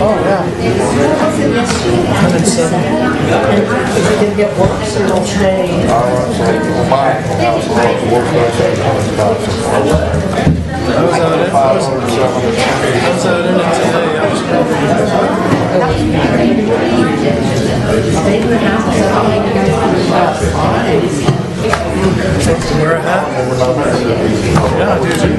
Oh, yeah. 107. If it can get worse, it'll stay. Wear a hat? Yeah, I do too.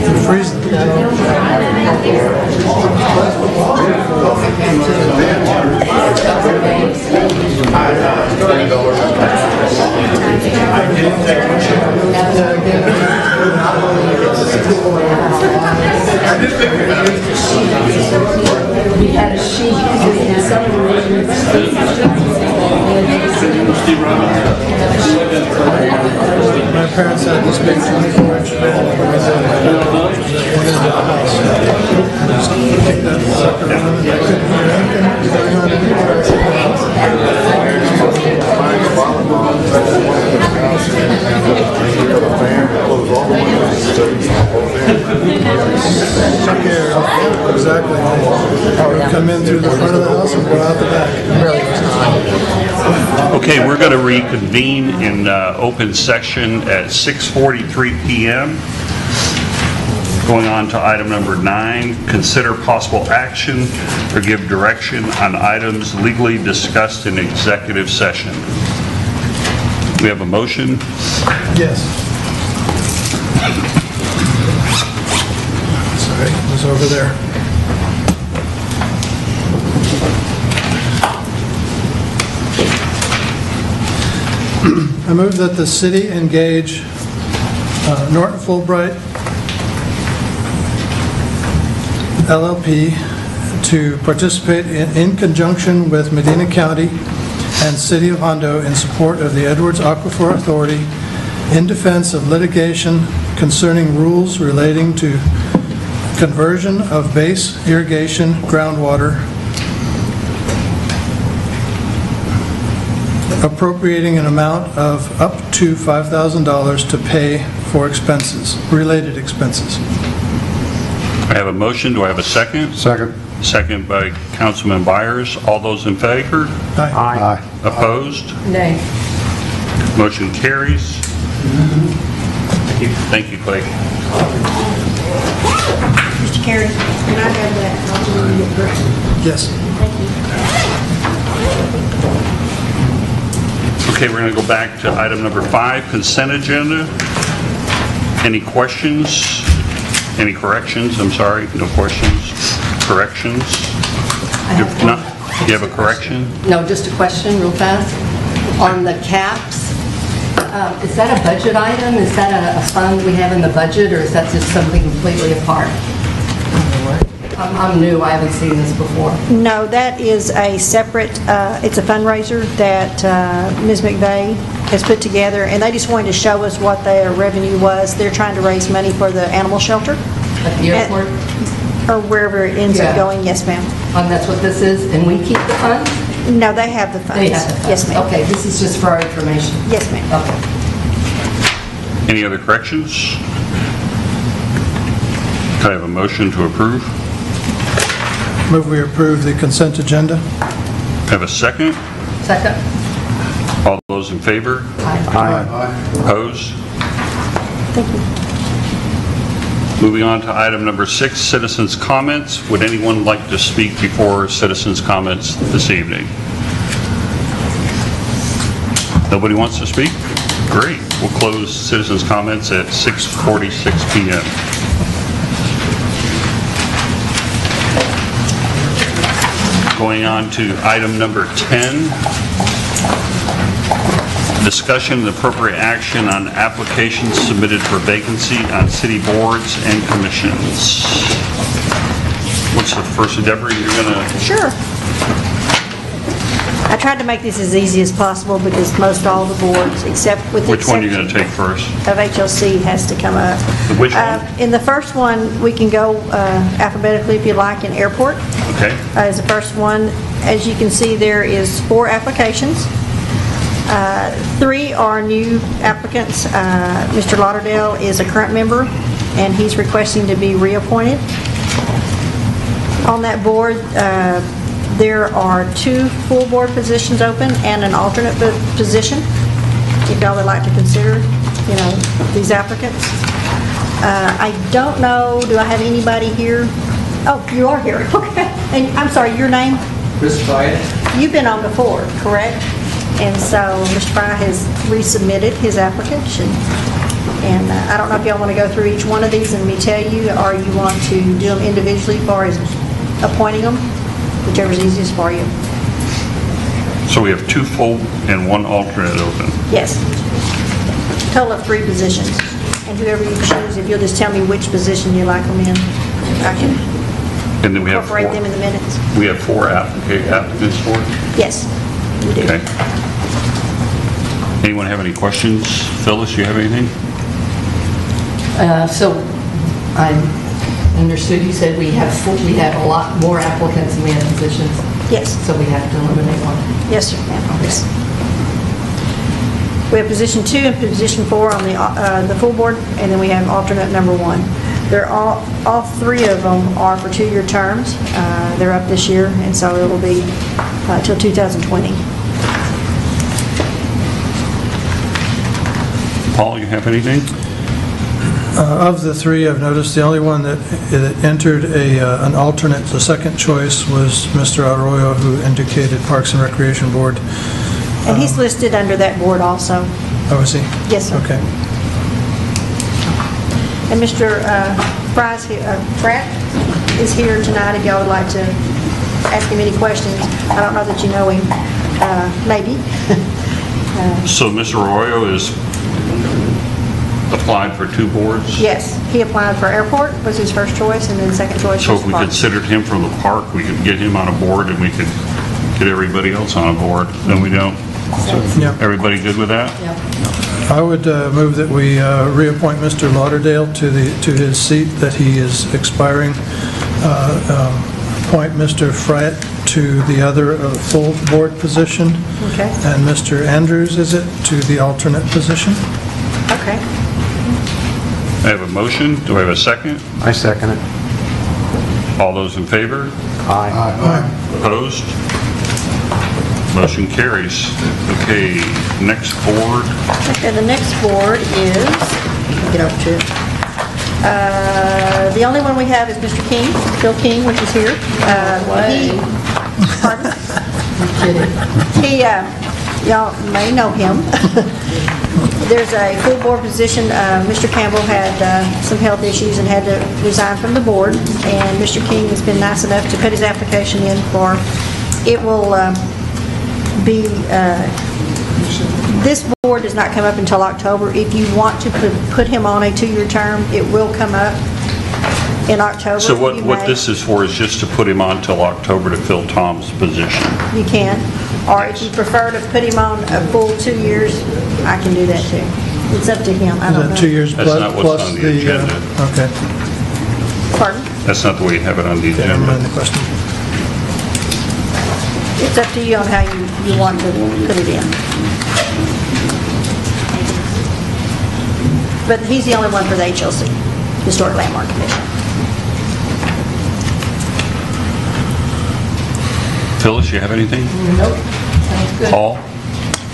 You're freezing. We had a sheet because some My parents had this big 24-inch bed when they said that went into the house. Just kick that sucker around and I couldn't hear anything going on anywhere. Suck air. Exactly. Come in through the front of the house and go out the back. Okay, we're going to reconvene in open session at 6:43 p.m. Going on to item number 9, consider possible action or give direction on items legally discussed in executive session. We have a motion. Yes. Sorry, it was over there. I move that the city engage Norton Fulbright LLP to participate in conjunction with Medina County and City of Hondo in support of the Edwards Aquifer Authority in defense of litigation concerning rules relating to conversion of base irrigation groundwater, appropriating an amount of up to $5,000 to pay for expenses, related expenses. I have a motion. Do I have a second? Second. Second by Councilman Byers. All those in favor? Aye. Opposed? Nay. Motion carries. Thank you, Clay. Mr. Carey, can I have that? Yes. Okay, we're going to go back to item number 5, consent agenda. Any questions? Any corrections? I'm sorry, no questions. Corrections? If not, do you have a correction? No, just a question real fast. On the caps, is that a budget item? Is that a fund we have in the budget, or is that just something completely apart? I'm new, I haven't seen this before. No, that is a separate, it's a fundraiser that Ms. McVeigh has put together, and they just wanted to show us what their revenue was. They're trying to raise money for the animal shelter. At the airport? Or wherever it ends up going, yes, ma'am. And that's what this is, and we keep the funds? No, they have the funds. They have the funds. Yes, ma'am. Okay, this is just for our information? Yes, ma'am. Okay. Any other corrections? Can I have a motion to approve? Move we approve the consent agenda. Have a second? Second? All those in favor? Aye. Opposed? Thank you. Moving on to item number 6, citizens' comments. Would anyone like to speak before citizens' comments this evening? Nobody wants to speak? Great. We'll close citizens' comments at 6:46 p.m. Going on to item number 10, discussion and appropriate action on applications submitted for vacancy on city boards and commissions. What's the first, Deborah, you're going to... Sure. I tried to make this as easy as possible because most all the boards, except with the Which one are you exception going to take first? of HLC, has to come up. Which one? In the first one, we can go alphabetically if you like, in airport. Okay. As the first one, as you can see, there is 4 applications. 3 are new applicants. Mr. Lauderdale is a current member, and he's requesting to be reappointed. On that board, there are 2 full board positions open and an alternate position, if y'all would like to consider, these applicants. I don't know, do I have anybody here? Oh, you are here, okay. And I'm sorry, your name? Chris Bryant. You've been on before, correct? And so Mr. Fry has resubmitted his application. And I don't know if y'all want to go through each one of these and me tell you, or you want to do them individually as far as appointing them, whichever's easiest for you. So we have 2 full and 1 alternate open. Yes. Total of 3 positions. And whoever you choose, if you'll just tell me which position you like them in, I can And then we have 4. incorporate them in the minutes. We have 4 applicants for it? Yes, you do. Okay. Anyone have any questions? Phyllis, you have anything? So I understood you said we have a lot more applicants than we have positions, Yes. so we have to eliminate one. Yes, sir. Yes. We have position 2 and position 4 on the full board, and then we have alternate number 1. They're all 3 of them are for 2-year terms. They're up this year, and so it will be till 2020. Paul, you have anything? Of the 3, I've noticed the only one that entered an alternate, the second choice, was Mr. Arroyo, who indicated Parks and Recreation Board. And he's listed under that board also. Oh, is he? Yes, sir. Okay. And Mr. Pratt is here tonight if y'all would like to ask him any questions. I don't know that you know him, maybe. So Mr. Arroyo is applied for 2 boards? Yes, he applied for airport, was his first choice, and then second choice So was if we park. considered him from the park, we could get him on a board and we could get everybody else on a board, then we don't. Yeah. Everybody good with that? Yep. I would move that we reappoint Mr. Lauderdale to his seat that he is expiring. Appoint Mr. Fryatt to the other full board position. Okay. And Mr. Andrews, is it, to the alternate position? Okay. I have a motion. Do I have a second? I second it. All those in favor? Aye. Opposed? Motion carries. Okay, next board. Okay, the next board is, get over to it. The only one we have is Mr. King, Phil King, which is here. Pardon? Y'all may know him. There's a full board position. Mr. Campbell had some health issues and had to resign from the board, and Mr. King has been nice enough to put his application in for, it will be, this board does not come up until October. If you want to put him on a 2-year term, it will come up in October. So You what may. this is for is just to put him on till October to fill Tom's position. You can, or if you prefer to put him on a full 2 years, I can do that too. It's up to him, I Is don't that know. 2 years That's plus not what's on the agenda. Okay. Pardon? That's not the way you have it on the Okay, never mind agenda. the question. It's up to you on how you want to put it in. But he's the only one for the HLC, Historic Landmark Commission. Phyllis, you have anything? Nope, sounds good. Paul?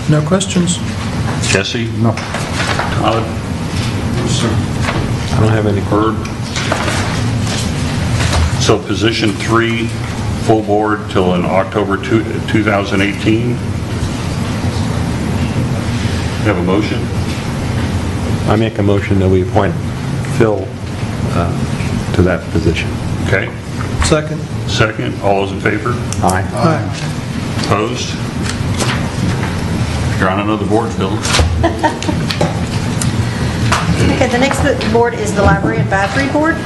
No questions? Jesse? No. Todd? I don't have any. Herb? So position 3, full board till in October 2018. You have a motion? I make a motion that we appoint Phil to that position. Okay. Second. Second. All those in favor? Aye. Aye. Opposed? You're on another board, Phil. Okay, the next board is the Library Advisory Board,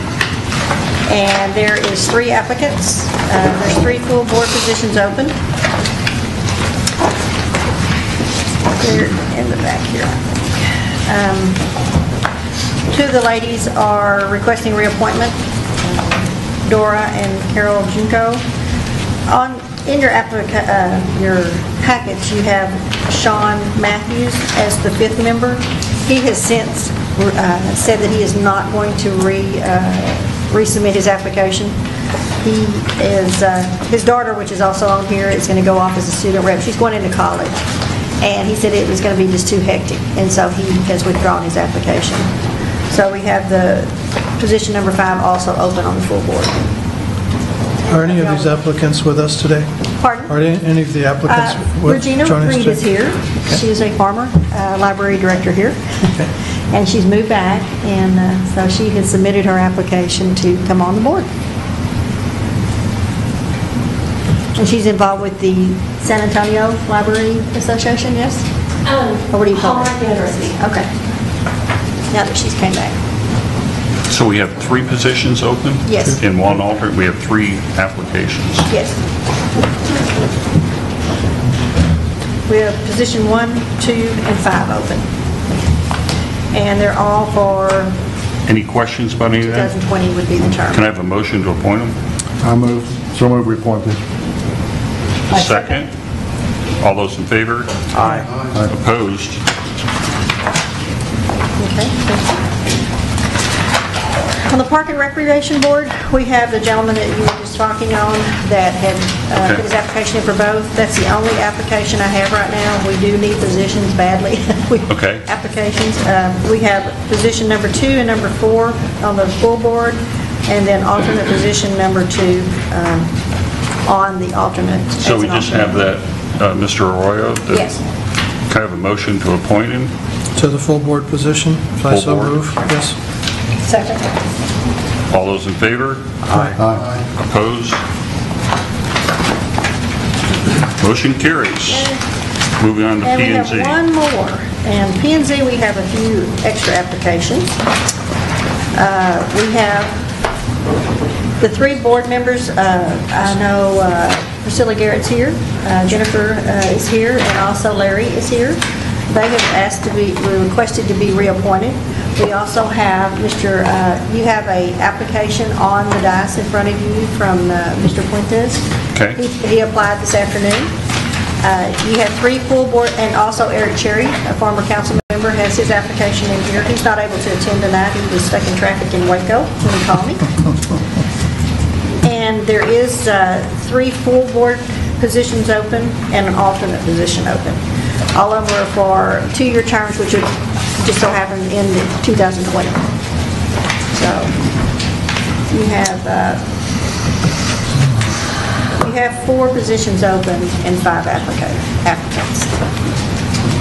and there is 3 applicants. There's 3 full board positions open. They're in the back here, I think. Two of the ladies are requesting reappointment, Dora and Carol Junko. In your package, you have Sean Matthews as the 5th member. He has since said that he is not going to resubmit his application. He is, his daughter, which is also on here, is going to go off as a student rep. She's going into college. And he said it was going to be just too hectic, and so he has withdrawn his application. So we have the position number 5 also open on the full board. Are any of these applicants with us today? Pardon? Are any of the applicants Regina joining us Reed is today? here. She is a former library director here. Okay. And she's moved back, and so she has submitted her application to come on the board. And she's involved with the San Antonio Library Association, yes? Or what do you call it? Hallmark University. Okay. Now that she's came back. So we have 3 positions open? Yes. In one alternate, we have 3 applications. Yes. We have position 1, 2, and 5 open. And they're all for Any questions about any of that? 2020 would be the term. Can I have a motion to appoint them? So move we appoint them. Second? All those in favor? Aye. Opposed? Okay. On the Park and Recreation Board, we have the gentleman that you were just talking on that had Okay. put his application in for both. That's the only application I have right now. We do need positions badly. Okay. Applications. We have position number 2 and number 4 on the full board, and then alternate position number 2 on the alternate. So as we an just alternate. have that, Mr. Arroyo? that- Yes. Can I have a motion to appoint him? To the full board position, if I Full so board. move, yes. Second. All those in favor? Aye. Opposed? Motion carries. Moving on to And we have P&Z. one more. And P&Z, we have a few extra applications. We have the 3 board members. I know Priscilla Garrett's here, Jennifer is here, and also Larry is here. They have asked to be, requested to be reappointed. We also have you have a application on the dais in front of you from Mr. Fuentes. Okay. He applied this afternoon. You have 3 full board, and also Eric Cherry, a former council member, has his application in here. He's not able to attend tonight. He was stuck in traffic in Waco when he called me. And there is 3 full board positions open and an alternate position open. All of them are for 2-year terms, which would just so happen in 2020. So you have 4 positions open and 5 applicants.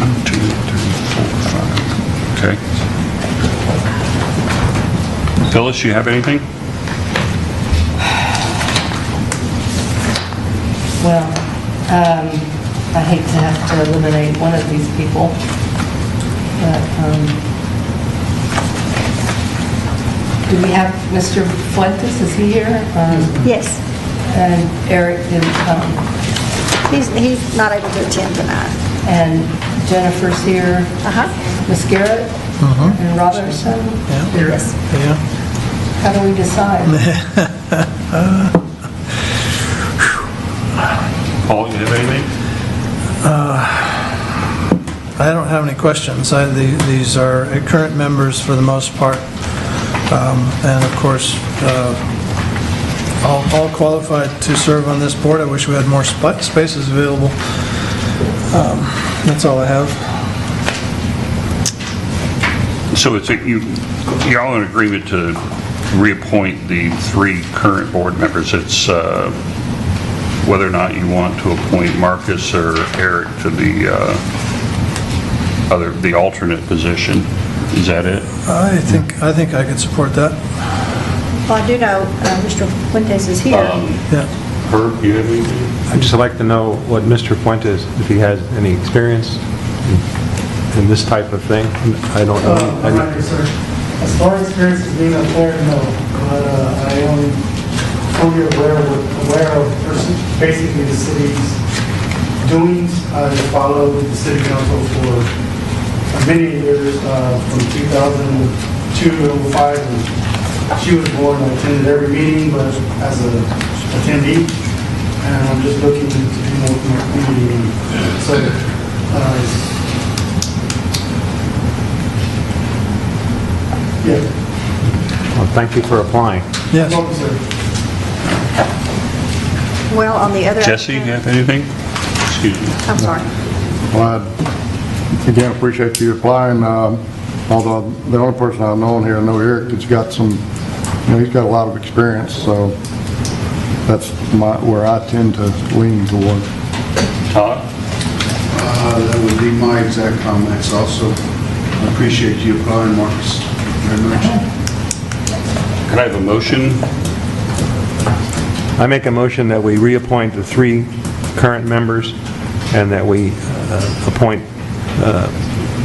1, 2, 3, 4, 5. Okay. Phyllis, you have anything? Well, I hate to have to eliminate one of these people, but do we have Mr. Fuentes, is he here? Yes. And Eric didn't come. He's not able to attend tonight. And Jennifer's here. Ms. Garrett and Robinson. Yeah. Yes. Yeah. How do we decide? Paul, you have anything? I don't have any questions. These are current members for the most part, and of course, all qualified to serve on this board. I wish we had more spaces available. That's all I have. So it's you're all in agreement to reappoint the 3 current board members. It's whether or not you want to appoint Marcus or Eric to the alternate position. Is that it? I think I could support that. Well, I do know Mr. Fuentes is here. Yeah. Herb, you have anything? I'd just like to know what Mr. Fuentes, if he has any experience in this type of thing. I don't know. Right, sir. As far as experience as being a player, no. But I am fully aware of basically the city's doings. I followed the city council for many years, from 2002 to 2005. And she was born. I attended every meeting, but as an attendee. And I'm just looking to do more for my community. So, yeah. Well, thank you for applying. Yes. Welcome, sir. Well, on the other... Jesse, you have anything? Excuse me. I'm sorry. Well, I, again, appreciate you applying, although the only person I've known here, I know Eric, has got some, he's got a lot of experience, so that's where I tend to lean toward. Todd? That would be my exact comments also. I appreciate you applying, Marcus, very much. Could I have a motion? I make a motion that we reappoint the 3 current members and that we appoint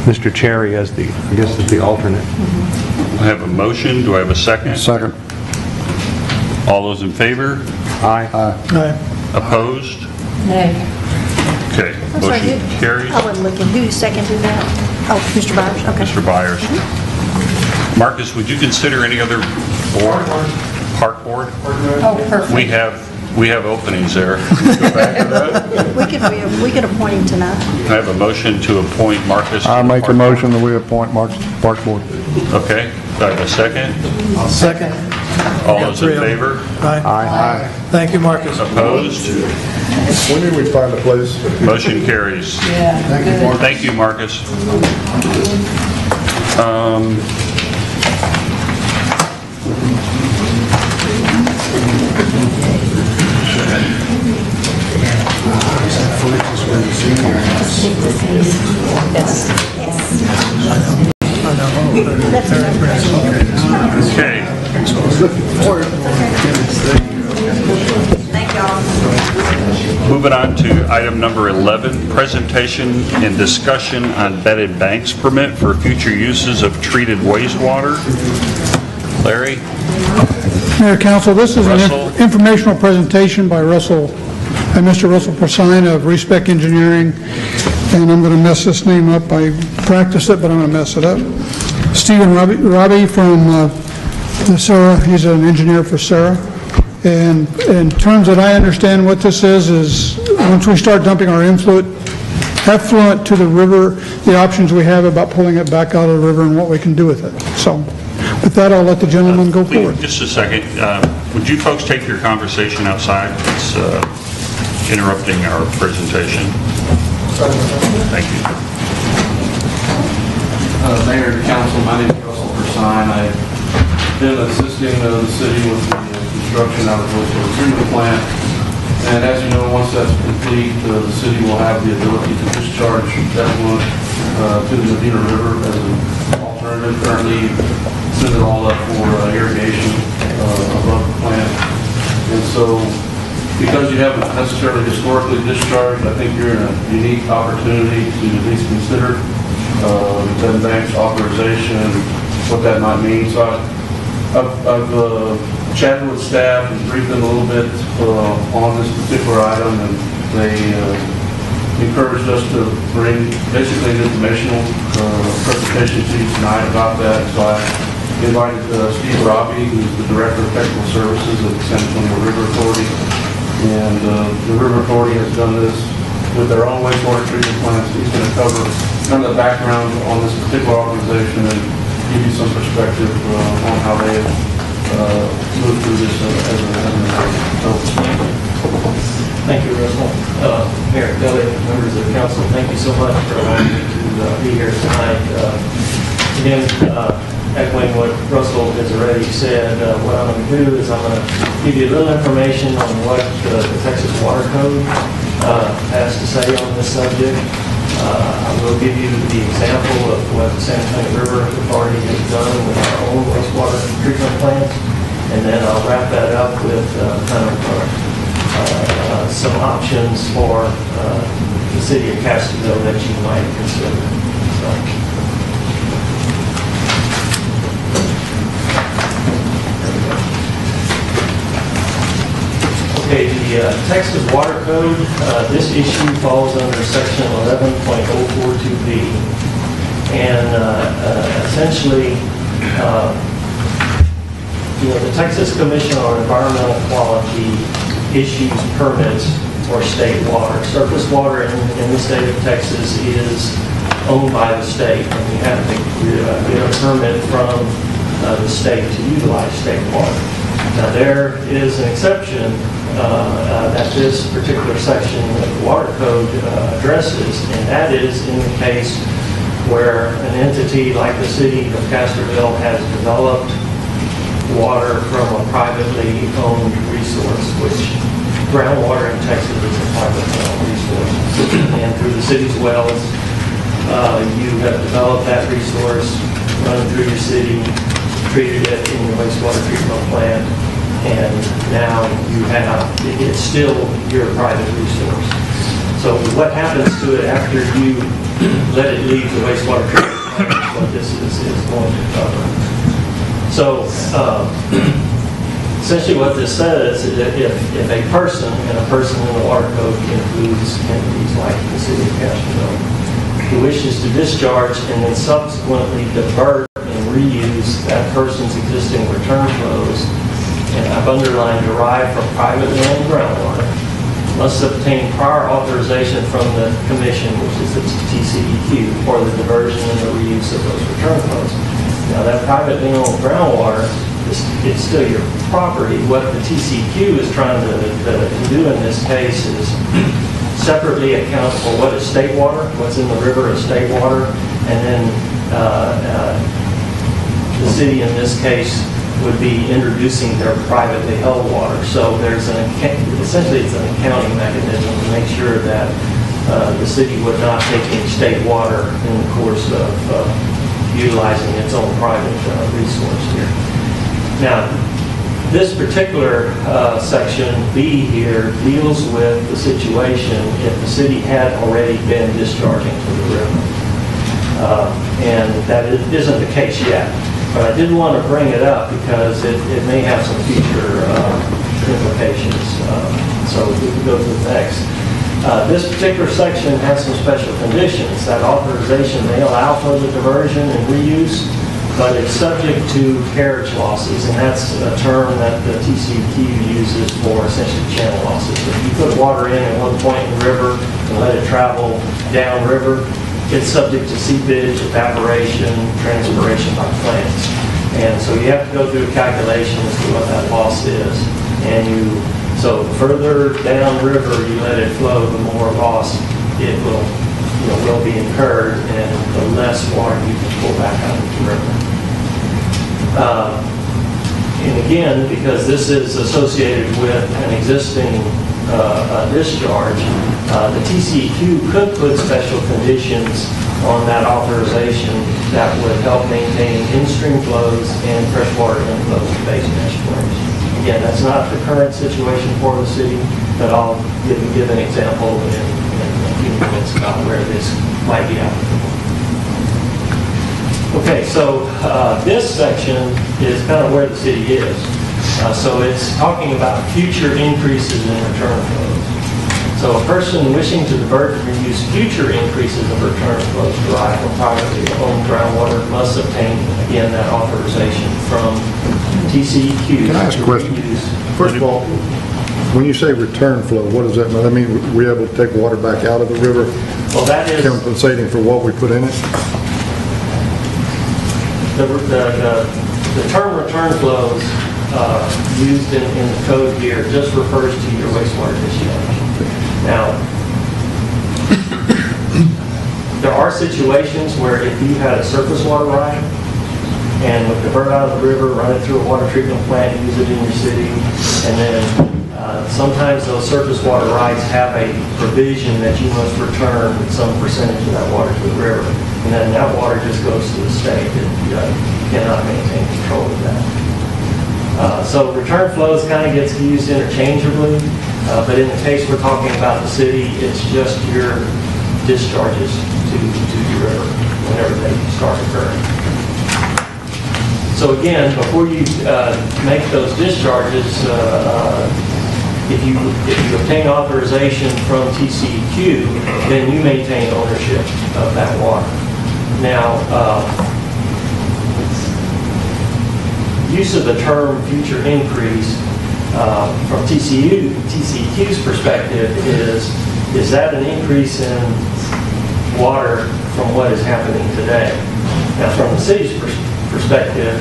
Mr. Cherry as the, I guess, as the alternate. I have a motion. Do I have a second? Second. All those in favor? Aye. Aye. Opposed? Nay. Okay, I'm sorry, motion carries. I wasn't looking. Who seconded that? Oh, Mr. Byers, okay. Mr. Byers. Marcus, would you consider any other board? Park board? Oh, perfect. We have openings there. Can we go back to that? We could appoint him tonight. Can I have a motion to appoint Marcus? to I the make a Park Board? motion that we appoint Marcus to the Park Board. Okay, do I have a second? Second. All those in 3 of them. favor? Aye. Aye. Thank you, Marcus. Opposed? When did we find a place? Motion carries. Yeah, good. Thank you, Marcus. Okay. Thank y'all. Moving on to item number 11, presentation and discussion on bedded banks permit for future uses of treated wastewater. Larry? Mayor, Council, this is an Russell. informational presentation by Mr. Russell Persine of Respec Engineering, and I'm going to mess this name up. I practiced it, but I'm going to mess it up. Stephen Robbie from the Sarah, he's an engineer for Sarah. And in terms that I understand what this is once we start dumping our effluent to the river, the options we have about pulling it back out of the river and what we can do with it. So with that, I'll let the gentleman go forward. Just a second. Would you folks take your conversation outside? It's interrupting our presentation. Thank you. Mayor and Council, my name is Russell Persine. I've been assisting the city with the construction of the wastewater treatment plant. And as you know, once that's complete, the city will have the ability to discharge effluent to the Medina River as an alternative. Currently, send it all up for irrigation above the plant. And so, because you haven't necessarily historically discharged, I think you're in a unique opportunity to at least consider bed banks authorization and what that might mean. So I've chatted with staff and briefed them a little bit on this particular item, and they encouraged us to bring basically an informational presentation to you tonight about that. So I invited Steve Robbie, who's the Director of Technical Services at the San Antonio River Authority. And the River Authority has done this with their own wastewater treatment plants. He's going to cover kind of the background on this particular organization and give you some perspective on how they moved through this as an Thank you, Russell. Mayor Kelly, members of the council, thank you so much for allowing me to be here tonight. Again, echoing what Russell has already said, what I'm going to do is I'm going to give you a little information on what the Texas Water Code has to say on this subject. I will give you the example of what the San Antonio River Authority has done with our own wastewater treatment plants, and then I'll wrap that up with some options for the city of Castleton that you might consider. Okay, the Texas Water Code, this issue falls under section 11.042B. And essentially, the Texas Commission on Environmental Quality issues permits for state water. Surface water in the state of Texas is owned by the state, and you have to get a permit from the state to utilize state water. Now, there is an exception that this particular section of the Water Code addresses, and that is in the case where an entity like the city of Castroville has developed water from a privately owned resource, which groundwater in Texas is a privately owned resource. And through the city's wells, you have developed that resource, run it through your city, treated it in your wastewater treatment plant, and now you have, it's still your private resource. So what happens to it after you let it leave the wastewater treatment plant is what this is going to cover. So essentially what this says is that if a person, and a person in the Water Code includes entities like the city of Castroville, who wishes to discharge and then subsequently divert and reuse that person's existing return flows, and I've underlined derived from privately owned groundwater, must obtain prior authorization from the commission, which is the TCEQ, for the diversion and the reuse of those return flows. Now, that privately owned groundwater, it's still your property. What the TCEQ is trying to do in this case is separately account for what is state water, what's in the river is state water, and then the city in this case would be introducing their privately held water. So there's essentially it's an accounting mechanism to make sure that the city would not take any state water in the course of utilizing its own private resource here. Now, this particular section B here deals with the situation if the city had already been discharging to the river. And that isn't the case yet. But I did want to bring it up because it may have some future implications. So we can go to the next. This particular section has some special conditions. That authorization may allow for the diversion and reuse, but it's subject to carriage losses, and that's a term that the TCEQ uses for essentially channel losses. If you put water in at one point in the river and let it travel downriver, it's subject to seepage, evaporation, transpiration by plants. And so you have to go through a calculation as to what that loss is. And so the further downriver you let it flow, the more loss it will be incurred, and the less water you can pull back out of the river. And again, because this is associated with an existing discharge, the TCEQ could put special conditions on that authorization that would help maintain in-stream flows and freshwater inflows to basin estuaries. Again, that's not the current situation for the city, but I'll give an example in a few minutes about where this might be applicable. Okay, so this section is kind of where the city is. So it's talking about future increases in return flows. So a person wishing to divert and reuse future increases of return flows derived from privately owned groundwater must obtain, again, that authorization from TCEQ. Can I ask a question? First of all, when you say return flow, what does that mean? I mean, we're able to take water back out of the river, well, that is compensating for what we put in it? The term return flows used in the code here just refers to your wastewater discharge. Now, there are situations where if you had a surface water right and would divert out of the river, run it through a water treatment plant, use it in your city, and then sometimes those surface water rights have a provision that you must return some percentage of that water to the river. And then that water just goes to the state, and you cannot maintain control of that. So return flows kind of gets used interchangeably, but in the case we're talking about the city, it's just your discharges to the river whenever they start occurring. So again, before you make those discharges, if you obtain authorization from TCEQ, then you maintain ownership of that water. Now, use of the term future increase from TCEQ's perspective is that an increase in water from what is happening today? Now, from the city's perspective,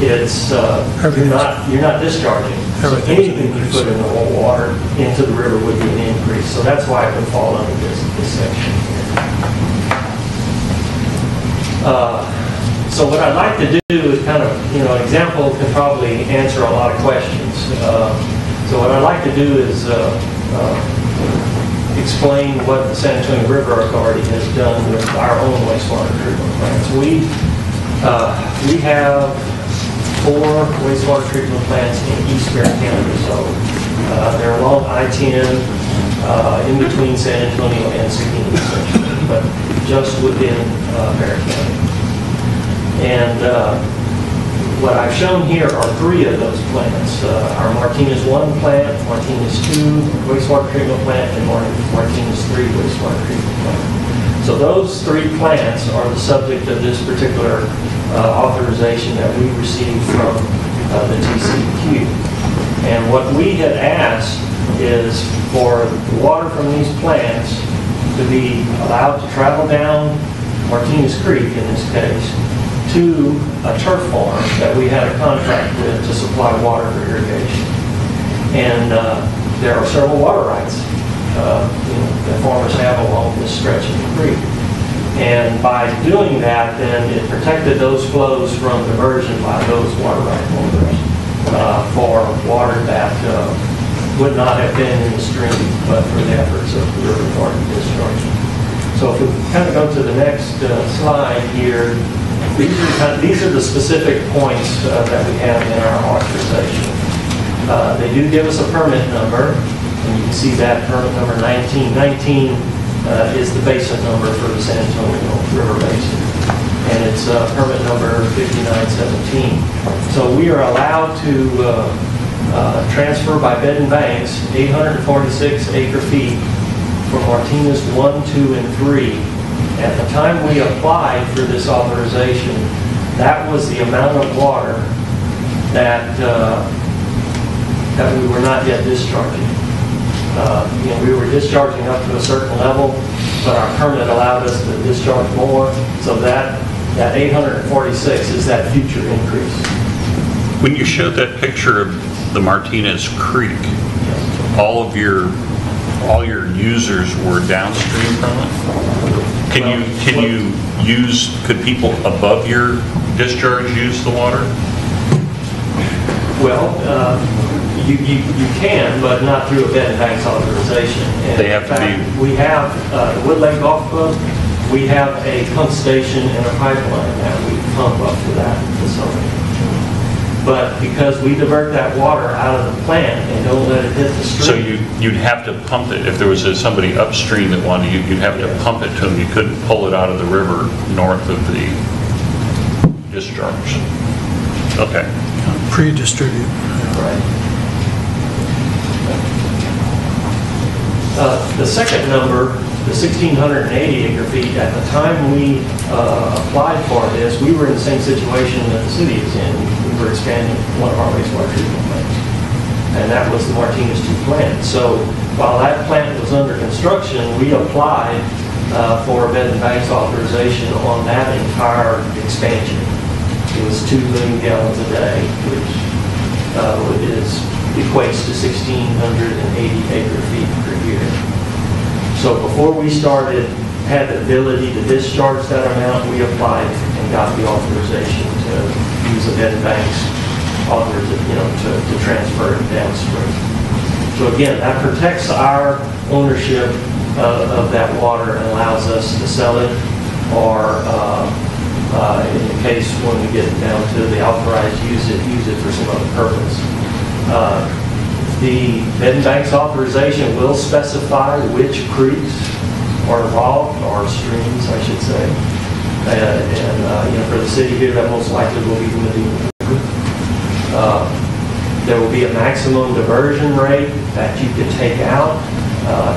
it's you're not discharging. So anything you put in the water into the river would be an increase. So that's why it would fall under this section. So what I'd like to do is kind of, an example can probably answer a lot of questions. So what I'd like to do is explain what the San Antonio River Authority has done with our own wastewater treatment plants. We have 4 wastewater treatment plants in East Bexar County. So they're along I-10, in between San Antonio and Seguin, essentially, but just within Bexar County. And what I've shown here are 3 of those plants. Our Martinez 1 plant, Martinez 2 wastewater treatment plant, and Martinez 3 wastewater treatment plant. So those 3 plants are the subject of this particular authorization that we received from the TCEQ. And what we had asked is for the water from these plants to be allowed to travel down Martinez Creek, in this case, to a turf farm that we had a contract with to supply water for irrigation. And there are several water rights that farmers have along this stretch of the creek. And by doing that, then it protected those flows from diversion by those water right holders for water that would not have been in the stream but for the efforts of the river authority discharge. So if we kind of go to the next slide here, these are the specific points that we have in our authorization. They do give us a permit number, and you can see that permit number 19. 19 is the basin number for the San Antonio River Basin, and it's permit number 5917. So we are allowed to transfer by bed and banks 846 acre-feet for Martinez 1, 2, and 3. At the time we applied for this authorization, that was the amount of water that that we were not yet discharging. We were discharging up to a certain level, but our permit allowed us to discharge more. So that 846 is that future increase. When you showed that picture of the Martinez Creek, all your users were downstream from it? Could people above your discharge use the water? Well, you can, but not through a bed and banks authorization. And they have to be. We have the Wood Lake Golf Club. We have a pump station and a pipeline that we pump up to that facility. But because we divert that water out of the plant and don't let it hit the stream. So you'd have to pump it if there was somebody upstream that wanted you'd have to pump it to them. You couldn't pull it out of the river north of the discharge. Okay. Pre-distribute. Right. The second number, the 1,680 acre-feet, at the time we applied for this, we were in the same situation that the city is in. We were expanding one of our wastewater treatment plants, and that was the Martinez 2 plant. So while that plant was under construction, we applied for a bed and banks authorization on that entire expansion. It was 2 million gallons a day, which equates to 1,680 acre-feet per year. So before we had the ability to discharge that amount, we applied and got the authorization to use a bed and banks to transfer it downstream. So again, that protects our ownership of that water and allows us to sell it, or in the case when we get down to the authorized use it for some other purpose. The bed and banks authorization will specify which creeks are involved, or streams, I should say. And for the city here, that most likely will be the Medina River. There will be a maximum diversion rate that you can take out,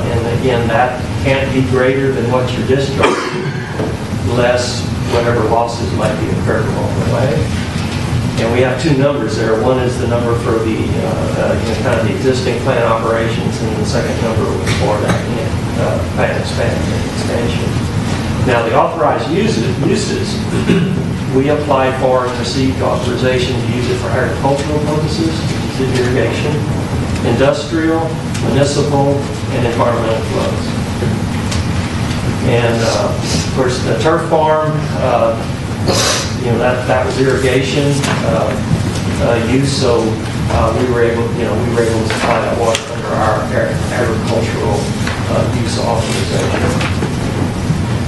and again, that can't be greater than what you're discharging, less whatever losses might be incurred along the way. And we have two numbers there. One is the number for the kind of the existing plant operations, and the second number was for that plant expansion. Now, the authorized uses, we applied for and received authorization to use it for agricultural purposes, irrigation, industrial, municipal, and environmental flows. And of course, the turf farm, that was irrigation use, so we were able to supply that water under our agricultural use authorization.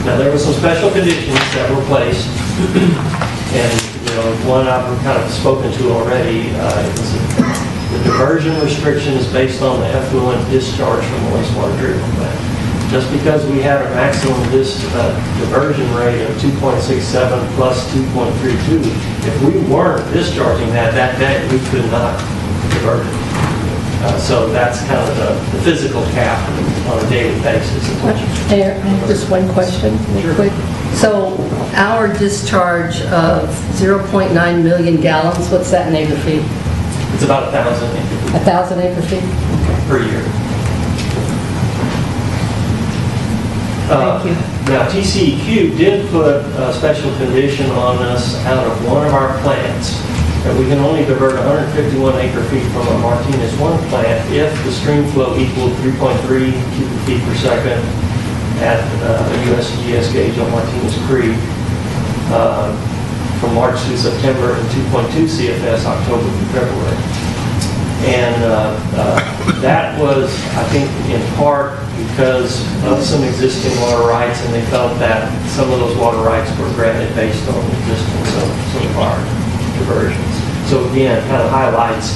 Now, there were some special conditions that were placed, and one I've kind of spoken to already. The diversion restriction is based on the effluent discharge from the wastewater treatment plant. Just because we had a maximum diversion rate of 2.67 plus 2.32, if we weren't discharging that day, we could not divert it. So that's kind of the physical cap on a daily basis. Mayor, just one question, real quick. So our discharge of 0.9 million gallons, what's that in acre feet? It's about 1,000 acre feet. 1,000 acre feet? Per year. Thank you. Now, TCEQ did put a special condition on us out of one of our plants that we can only divert 151 acre feet from a Martinez 1 plant if the stream flow equaled 3.3 cubic feet per second at a USGS gauge on Martinez Creek from March through September, and 2.2 CFS October through February. And that was, I think, in part because of some existing water rights, and they felt that some of those water rights were granted based on the existence of some of our diversions. So again, kind of highlights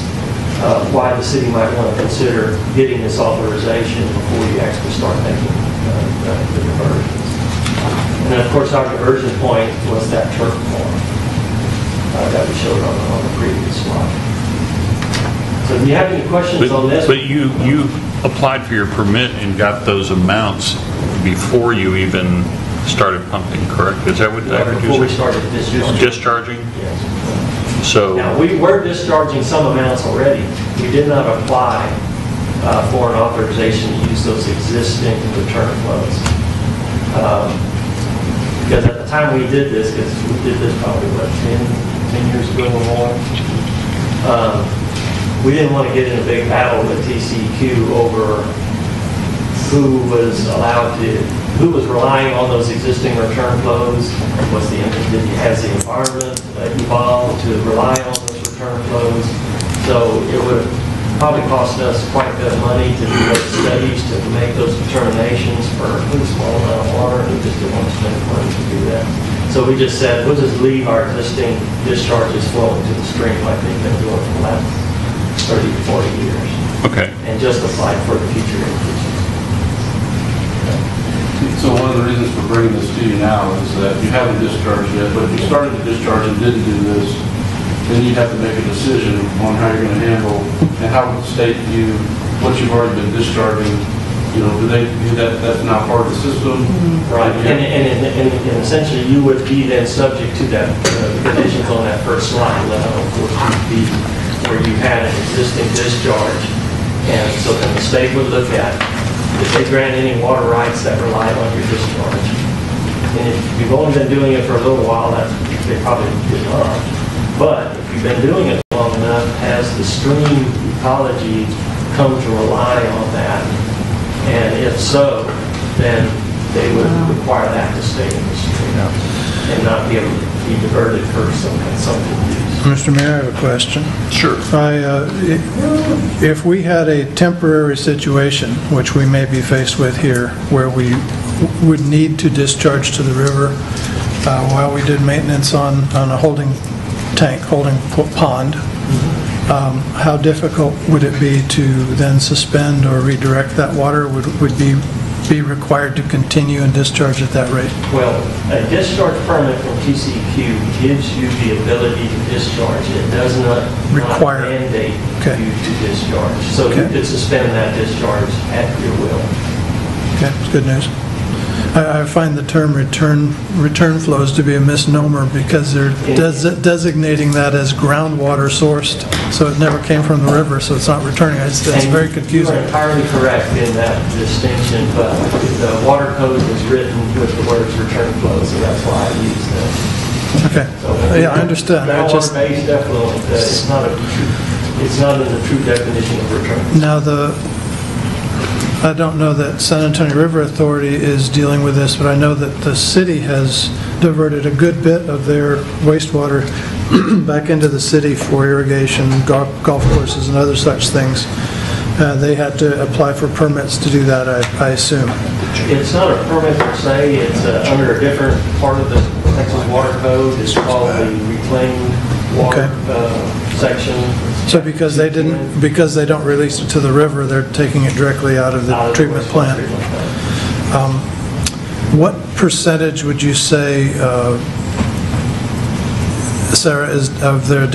why the city might want to consider getting this authorization before you actually start making the diversions. And then, of course, our diversion point was that turf farm that we showed on the previous slide. So do you have any questions on this? But you applied for your permit and got those amounts before you even started pumping, correct? Is that what that is? Before we started discharging. Discharging? Yes. So now, we were discharging some amounts already. We did not apply for an authorization to use those existing return flows. Because at the time we did this, because we did this probably, what, 10 years ago or more, we didn't want to get in a big battle with TCEQ over who was relying on those existing return flows. Has the environment evolved to rely on those return flows? So it would have probably cost us quite a bit of money to do those studies, to make those determinations for a pretty small amount of water, and we just didn't want to spend the money to do that. So we just said, we'll just leave our existing discharges flowing to the stream like they've been doing for the last 30 to 40 years. okay. And just apply for the future increases. So one of the reasons for bringing this to you now is that you haven't discharged yet, but if you started to discharge and didn't do this, then you'd have to make a decision on how you're going to handle, and how would the state view what you've already been discharging. Do they view that's now part of the system? Right, and essentially you would be then subject to that, the conditions on that first slide, of course, would be where you had an existing discharge, and so then the state would look at if they grant any water rights that rely on your discharge. And if you've only been doing it for a little while, they probably did not. But if you've been doing it long enough, has the stream ecology come to rely on that? And if so, then they would require that to stay in the stream and not be able to be diverted for something use. Mr. Mayor, I have a question. Sure. If we had a temporary situation, which we may be faced with here, where we would need to discharge to the river while we did maintenance on a holding pond, how difficult would it be to then suspend or redirect that water? Would be be required to continue and discharge at that rate? Well, a discharge permit from TCEQ gives you the ability to discharge. It does not Require. mandate Okay. you to discharge. So you Okay. could suspend that discharge at your will. Okay, it's good news. I find the term return flows to be a misnomer because they're designating that as groundwater sourced, so it never came from the river, so it's not returning. It's very confusing. You are entirely correct in that distinction, but the water code was written with the words return flow, so that's why I use that. Okay, yeah, I understand. I just, Groundwater-based effluent, it's not in the true definition of return. now I don't know that San Antonio River Authority is dealing with this, but I know that the city has diverted a good bit of their wastewater back into the city for irrigation, golf courses, and other such things. They had to apply for permits to do that, I assume. It's not a permit per se, it's under a different part of the Texas Water Code. It's called the reclaimed water section. So because they don't release it to the river, they're taking it directly out of the treatment plant. What percentage would you say, Sarah, is of their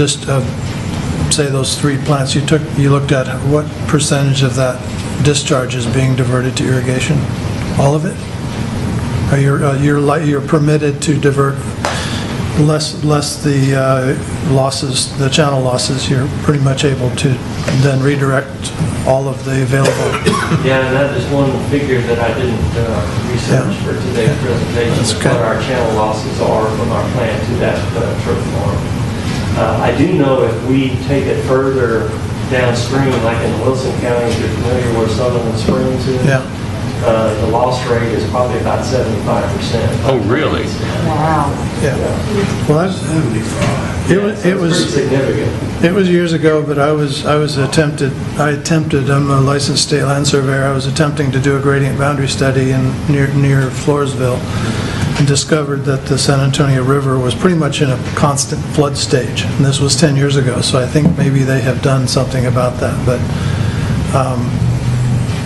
say those 3 plants you looked at? What percentage of that discharge is being diverted to irrigation? All of it? Or you're permitted to divert less the losses, the channel losses? You're pretty much able to then redirect all of the available. Yeah, and that is one figure that I didn't research for today's presentation, is what our channel losses are from our plant to that turf farm. I do know if we take it further downstream, like in Wilson County, if you're familiar where Sutherland Springs is, the loss rate is probably about 75%. Oh, really? Wow. Yeah. Well, it was pretty significant. It was years ago, but I attempted, I'm a licensed state land surveyor, I was attempting to do a gradient boundary study near Floresville, and discovered that the San Antonio River was pretty much in a constant flood stage. And this was 10 years ago, so I think maybe they have done something about that, but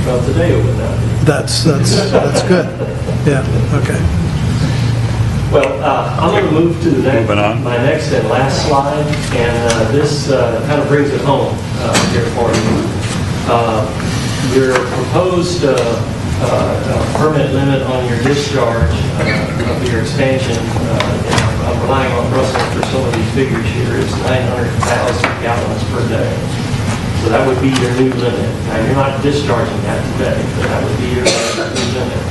Well, today it would not be. that's good. Yeah, okay. Well, I'm going to move to the next, Moving on. my next and last slide, and this kind of brings it home here for you. Your proposed permit limit on your discharge of your expansion, I'm relying on Russell for some of these figures here, is 900,000 gallons per day. So that would be your new limit. Now, you're not discharging that today, but that would be your new limit.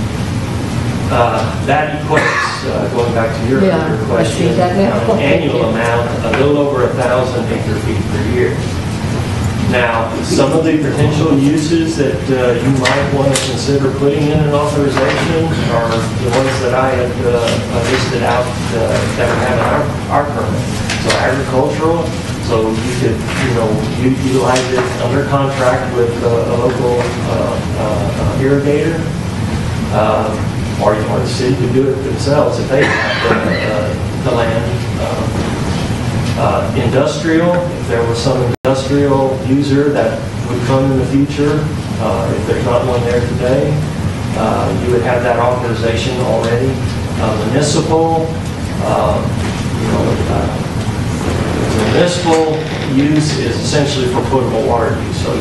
That equates, going back to your earlier question, an annual amount a little over 1,000 acre-feet per year. Now, some of the potential uses that you might want to consider putting in an authorization are the ones that I had listed out that we have in our permit. So agricultural, so you could, utilize it under contract with a local irrigator, or the city could do it themselves if they have the land. Industrial, if there was some industrial user that would come in the future, if there's not one there today, you would have that authorization already. Municipal, municipal use is essentially for potable water use. So,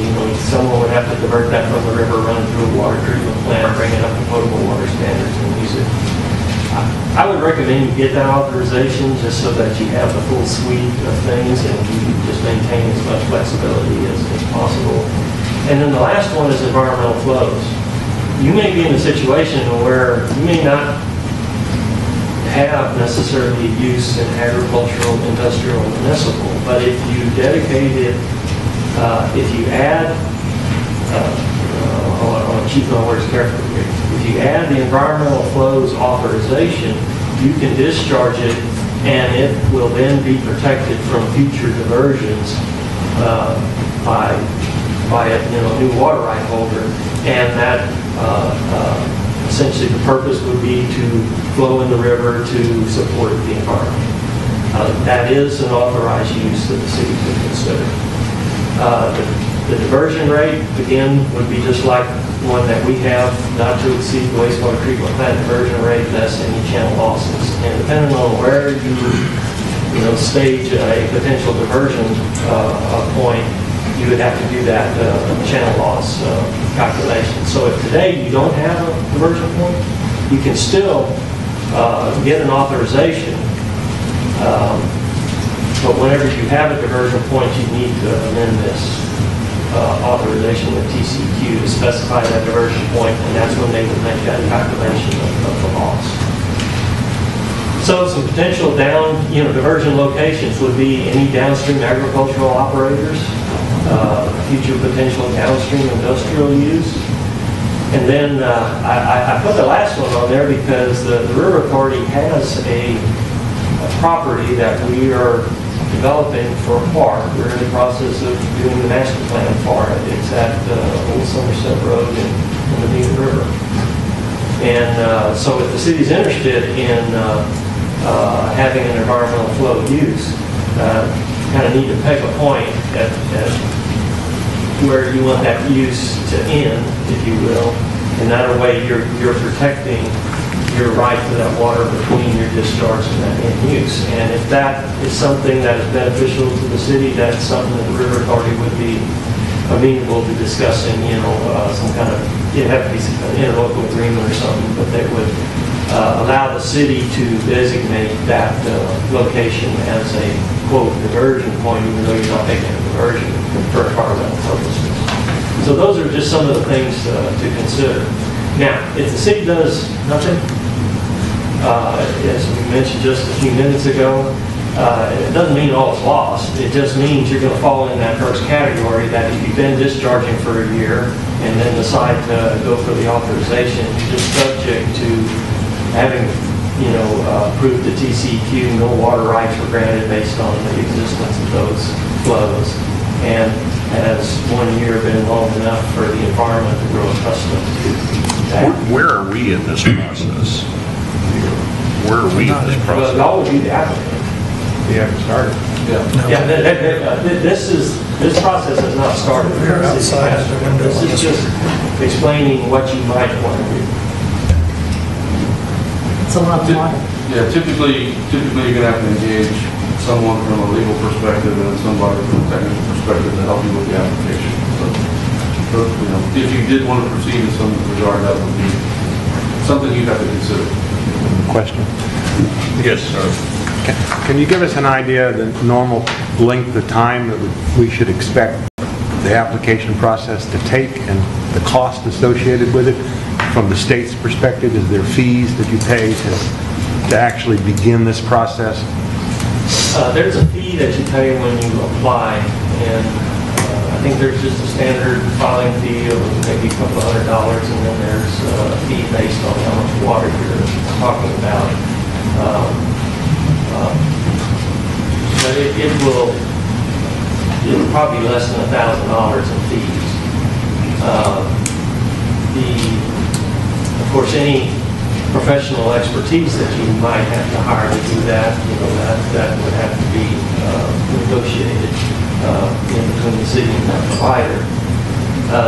someone would have to divert that from the river, run it through a water treatment plant, bring it up to potable water standards and use it. I would recommend you get that authorization just so that you have the full suite of things and you just maintain as much flexibility as possible. And then the last one is environmental flows. You may be in a situation where you may not have necessarily use in agricultural, industrial, and municipal, but if you dedicate it, if you add, I want to keep my words carefully here. If you add the environmental flows authorization, you can discharge it, and it will then be protected from future diversions by a new water right holder, and that essentially the purpose would be to flow in the river to support the environment. That is an authorized use that the city could consider. The diversion rate, again, would be just like one that we have, not to exceed the wastewater treatment plant diversion rate less any channel losses. And depending on where you stage a potential diversion point, you would have to do that channel loss calculation. So if today you don't have a diversion point, you can still get an authorization, but whenever you have a diversion point, you need to amend this authorization with TCEQ to specify that diversion point, and that's when they would make that calculation of the loss. So some potential diversion locations would be any downstream agricultural operators, future potential downstream industrial use. And then I put the last one on there because the River Authority has a property that we are developing for a park. We're in the process of doing the master plan for it. It's at Old Somerset Road in the Medina River. And so if the city's interested in having an environmental flow use, kind of need to pick a point at where you want that use to end, if you will. And that way you're protecting your right to that water between your discharge and that end use. And if that is something that is beneficial to the city, that's something that the River Authority would be amenable to discussing, some kind of, it'd have to be some kind of interlocal agreement or something, but they would allow the city to designate that location as a, quote, diversion point, even though you're not making a diversion for environmental purposes. So those are just some of the things to consider. Now, if the city does nothing, as we mentioned just a few minutes ago, it doesn't mean all is lost. It just means you're going to fall in that first category, that if you've been discharging for a year and then decide to go for the authorization, you're just subject to having, approved the TCEQ, no water rights were granted based on the existence of those flows. And has 1 year been long enough for the environment to grow accustomed to that? Where are we in this process? Where are we in this Well, process? y'all would be the applicant. We haven't started. This process has not started. We're outside of the window. This is just explaining what you might want to do. It's a lot of water. Yeah, typically you're going to have to engage someone from a legal perspective and somebody from a technical perspective to help you with the application. So, if you did want to proceed in some regard, that would be something you'd have to consider. Question. Yes, sir. Can you give us an idea of the normal length of time that we should expect the application process to take and the cost associated with it from the state's perspective? Is there fees that you pay to actually begin this process? There's a fee that you pay when you apply, and I think there's just a standard filing fee of maybe a couple $100, and then there's a fee based on how much water you're talking about. But it'll probably be less than $1,000 in fees. Of course, any professional expertise that you might have to hire to do that, that would have to be negotiated in between the city and that provider.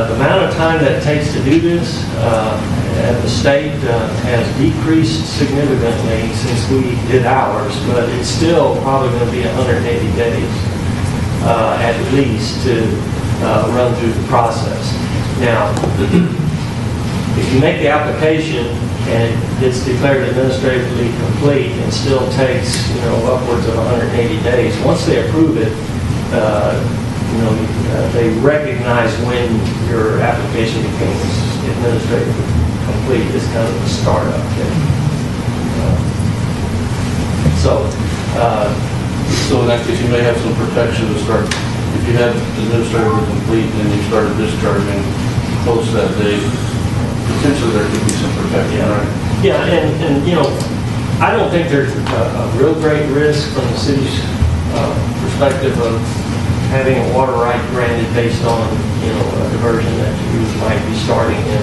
The amount of time that it takes to do this at the state has decreased significantly since we did ours, but it's still probably going to be 180 days at least to run through the process. Now, if you make the application and it's declared administratively complete and still takes, upwards of 180 days, once they approve it, they recognize when your application becomes administratively complete. It's kind of a startup thing. So in that case, you may have some protection to start. If you have administratively complete and you started discharging post that date, potentially there could be some protection, right? Yeah, and I don't think there's a real great risk from the city's perspective of having a water right granted based on, a diversion that you might be starting in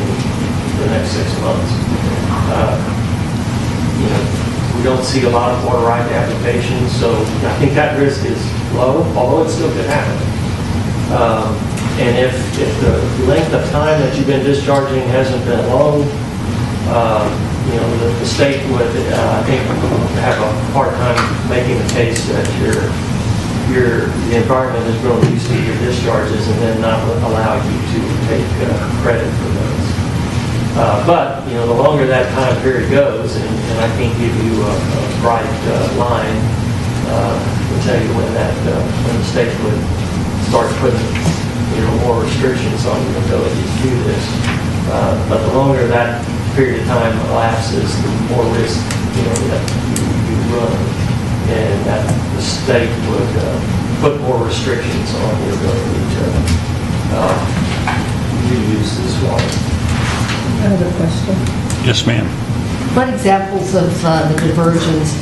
the next 6 months. We don't see a lot of water right applications, so I think that risk is low, although it still could happen. And if the length of time that you've been discharging hasn't been long, you know, the state would, I think, have a hard time making the case that the environment has grown used to your discharges and then not allow you to take credit for those. But, you know, the longer that time period goes, and I can't give you a bright line to tell you when when the state would start putting, you know, more restrictions on your ability to do this. But the longer that period of time elapses, the more risk, you know, that you run, and that the state would put more restrictions on your ability to reuse this water. I have a question. Yes, ma'am. What examples of the diversions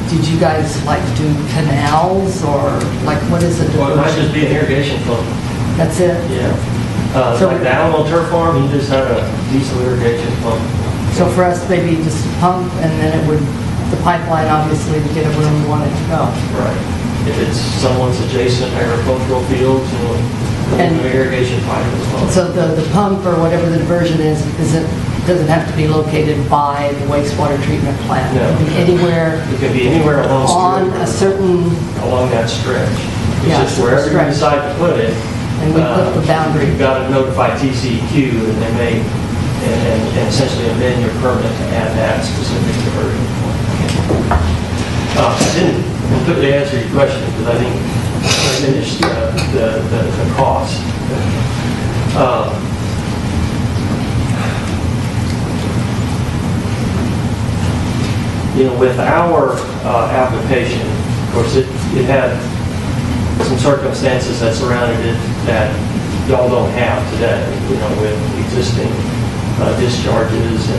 did you guys like do canals or like what is a diversion? Well, it might just be an irrigation pump. That's it? Yeah. So like the Alamo Turf Farm, you just had a diesel irrigation pump. So for us, maybe just a pump and then it would, the pipeline obviously to get it where we want it to go. Right. If it's someone's adjacent agricultural fields, you know, and irrigation pipe as well. So the pump or whatever the diversion is, doesn't have to be located by the wastewater treatment plant. No. It can be anywhere. It can be anywhere on a certain, along that stretch. It's Yeah, just wherever you decide to put it. and we put the boundary. You've got to notify TCEQ, and they may, and essentially amend your permit to add that specific diversion point. I didn't completely answer your question because I think I finished the cost. You know, with our application, of course, it had some circumstances that surrounded it that y'all don't have today, you know, with existing discharges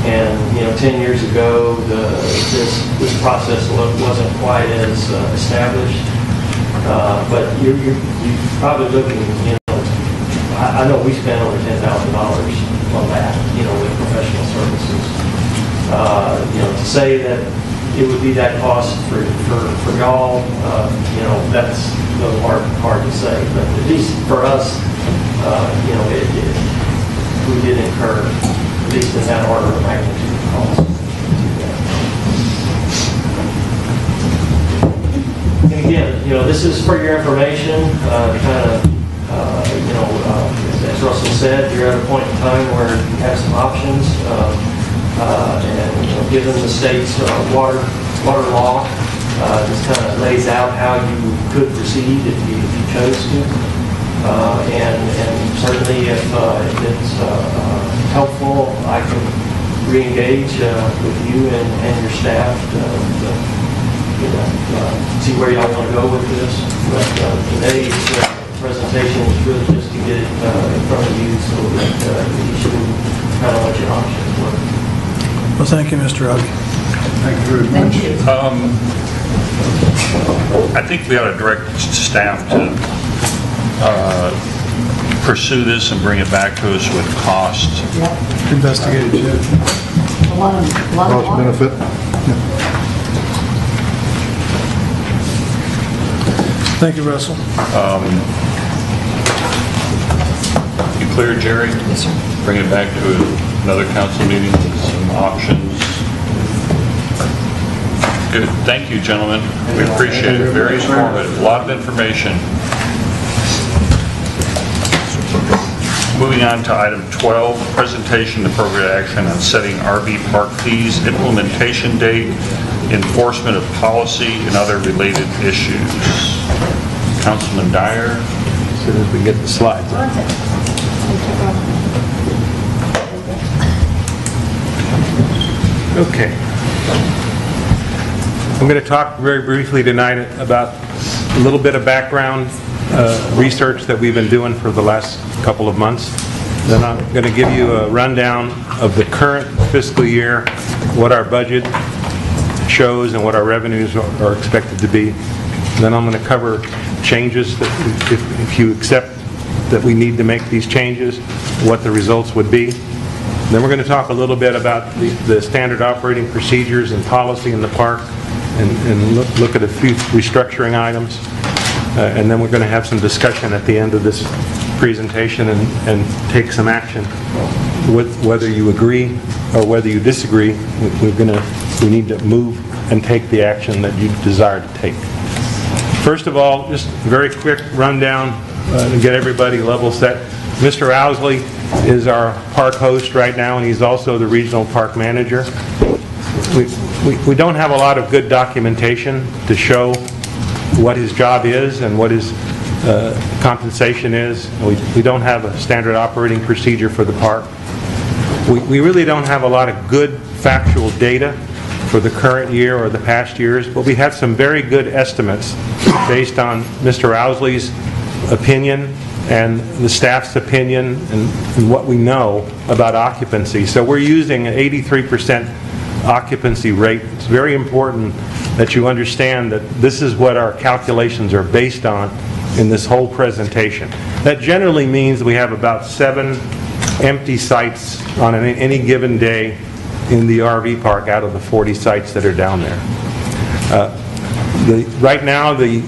and you know, 10 years ago, this process wasn't quite as established. But you're probably looking, you know, I know we spent over $10,000 on that, you know, with professional services. You know, to say that it would be that cost for y'all, you know, that's a little hard to say. But at least for us, you know, we did incur at least in that order of magnitude cost. And again, you know, this is for your information, kind of, you know, as Russell said, you're at a point in time where you have some options. And you know, given the state's water law, this kind of lays out how you could proceed if you chose to. And certainly if it's helpful, I can re-engage with you and your staff to you know, see where y'all want to go with this. But today's presentation is really just to get it in front of you so that you should kind of what your options were. Well, thank you, Mr. Robbie. Thank you very much. I think we ought to direct staff to pursue this and bring it back to us with cost. Yep. Investigated yet? A lot of Cost water. benefit. Thank you, Russell. You clear, Jerry? Yes, sir. Bring it back to another council meeting with some options. Good. Thank you, gentlemen. We appreciate it. Very informative. A lot of information. Moving on to item 12, presentation and appropriate action on setting RV park fees, implementation date, enforcement of policy, and other related issues. Councilman Dyer. As soon as we get the slides up. Okay. I'm going to talk very briefly tonight about a little bit of background research that we've been doing for the last couple of months. Then I'm going to give you a rundown of the current fiscal year, what our budget shows and what our revenues are expected to be. Then I'm going to cover changes that if you accept that we need to make these changes, what the results would be. Then we're going to talk a little bit about the standard operating procedures and policy in the park and look at a few restructuring items. and then we're going to have some discussion at the end of this presentation and take some action. Whether you agree or whether you disagree, we need to move and take the action that you desire to take. First of all, just a very quick rundown to get everybody level set. Mr. Owsley is our park host right now, and he's also the regional park manager. We don't have a lot of good documentation to show what his job is and what his compensation is. We don't have a standard operating procedure for the park. We really don't have a lot of good factual data for the current year or the past years, but we have some very good estimates based on Mr. Owsley's opinion and the staff's opinion and what we know about occupancy. So we're using an 83% occupancy rate. It's very important that you understand that this is what our calculations are based on in this whole presentation. That generally means we have about 7 empty sites on any given day in the RV park out of the 40 sites that are down there. Right now, the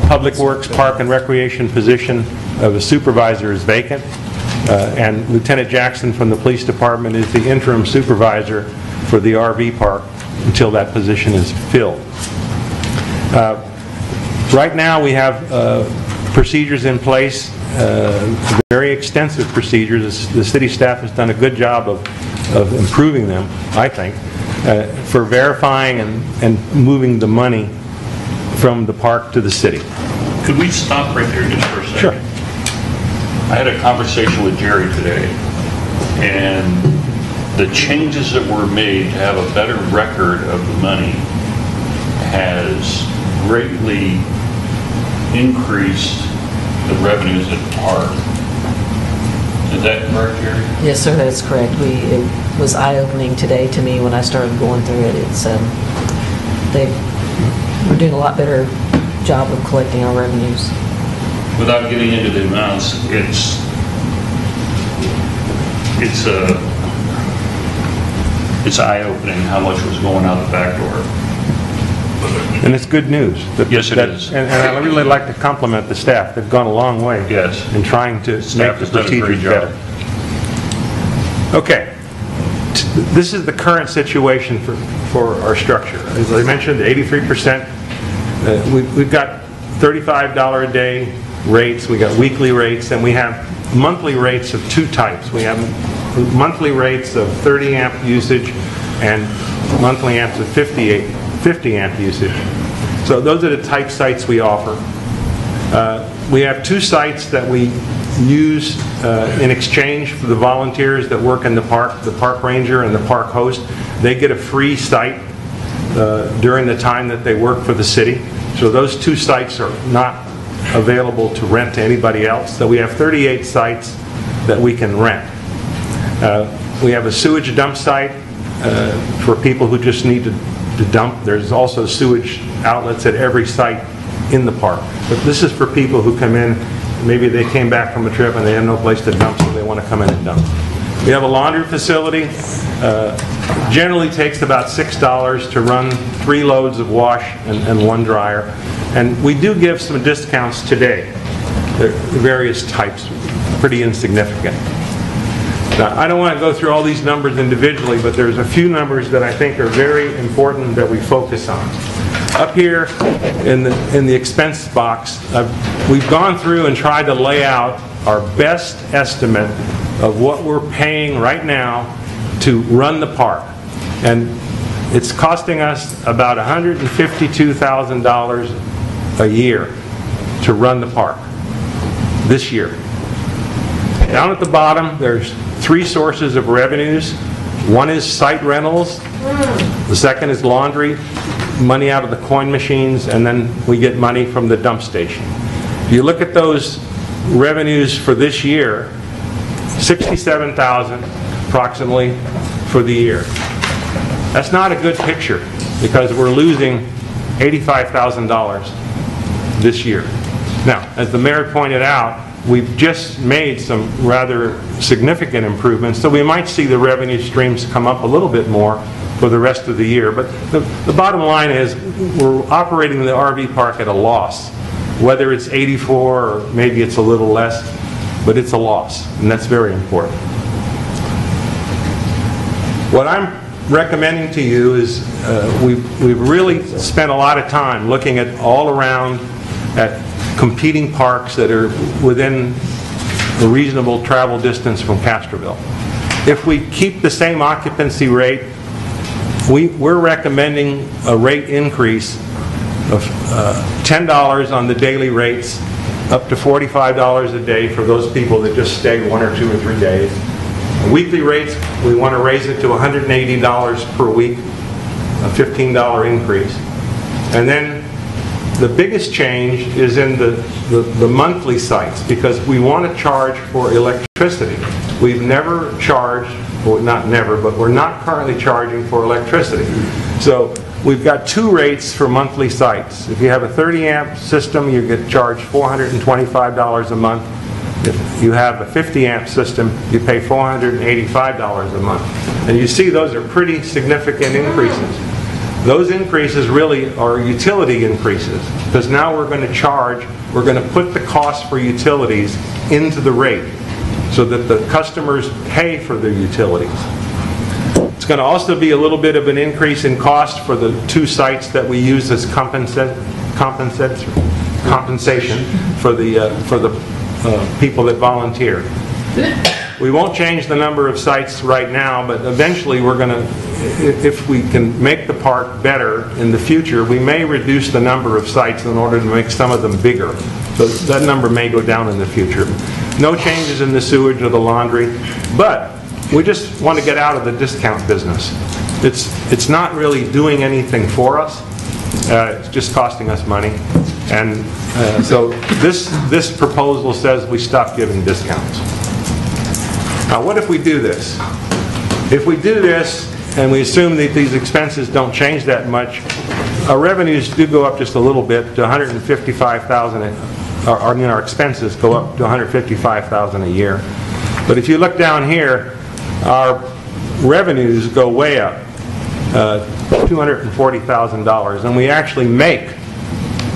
Public Works Park and Recreation position of a supervisor is vacant, and Lieutenant Jackson from the police department is the interim supervisor for the RV park until that position is filled. Right now we have procedures in place, very extensive procedures. The city staff has done a good job of improving them, I think, for verifying and moving the money from the park to the city. Could we stop right there just for a second? Sure. I had a conversation with Jerry today, and the changes that were made to have a better record of the money has greatly increased the revenues at the park. Is that correct, Jerry? Yes, sir, that's correct. It was eye-opening today to me when I started going through it. We're doing a lot better job of collecting our revenues. Without getting into the amounts, it's eye-opening how much was going out the back door. And it's good news. Yes, it is. And I really like to compliment the staff. They've gone a long way in trying to make the procedures better. Okay. This is the current situation for our structure. As I mentioned, 83%. We've got $35 a day rates, we got weekly rates, and we have monthly rates of 2 types. We have monthly rates of 30 amp usage and monthly amps of 50 amp usage. So those are the type sites we offer. We have 2 sites that we use in exchange for the volunteers that work in the park ranger and the park host. They get a free site during the time that they work for the city. So those 2 sites are not available to rent to anybody else. So we have 38 sites that we can rent. We have a sewage dump site for people who just need to dump. There's also sewage outlets at every site in the park. But this is for people who come in, maybe they came back from a trip and they have no place to dump, so they want to come in and dump. We have a laundry facility. Generally takes about $6 to run 3 loads of wash and 1 dryer. And we do give some discounts today. They're various types, pretty insignificant. Now, I don't want to go through all these numbers individually, but there's a few numbers that I think are very important that we focus on. Up here in the expense box, we've gone through and tried to lay out our best estimate of what we're paying right now to run the park. And it's costing us about $152,000 a year to run the park this year. Down at the bottom, there's 3 sources of revenues. One is site rentals, the second is laundry, money out of the coin machines, and then we get money from the dump station. If you look at those revenues for this year, $67,000 approximately for the year. That's not a good picture because we're losing $85,000 this year. Now, as the mayor pointed out, we've just made some rather significant improvements, so we might see the revenue streams come up a little bit more for the rest of the year. But the bottom line is we're operating the RV park at a loss whether it's 84 or maybe it's a little less, but it's a loss, and that's very important. What I'm recommending to you is we've really spent a lot of time looking at all around at competing parks that are within a reasonable travel distance from Castroville. If we keep the same occupancy rate, we're recommending a rate increase of $10 on the daily rates, up to $45 a day for those people that just stay 1 or 2 or 3 days. Weekly rates, we want to raise it to $180 per week, a $15 increase. And then the biggest change is in the monthly sites, because we want to charge for electricity. We've never charged, well, not never, but we're not currently charging for electricity. So we've got 2 rates for monthly sites. If you have a 30 amp system, you get charged $425 a month. If you have a 50 amp system, you pay $485 a month. And you see those are pretty significant increases. Those increases really are utility increases, because now we're going to put the cost for utilities into the rate so that the customers pay for their utilities. It's going to also be a little bit of an increase in cost for the 2 sites that we use as compensation for the people that volunteer. We won't change the number of sites right now, but eventually we're going to, if we can make the park better in the future, we may reduce the number of sites in order to make some of them bigger. So that number may go down in the future. No changes in the sewage or the laundry, but we just want to get out of the discount business. It's not really doing anything for us. It's just costing us money. And so this proposal says we stop giving discounts. Now, what if we do this? If we do this and we assume that these expenses don't change that much, our revenues do go up just a little bit to $155,000. Our expenses go up to $155,000 a year. But if you look down here, our revenues go way up, $240,000, and we actually make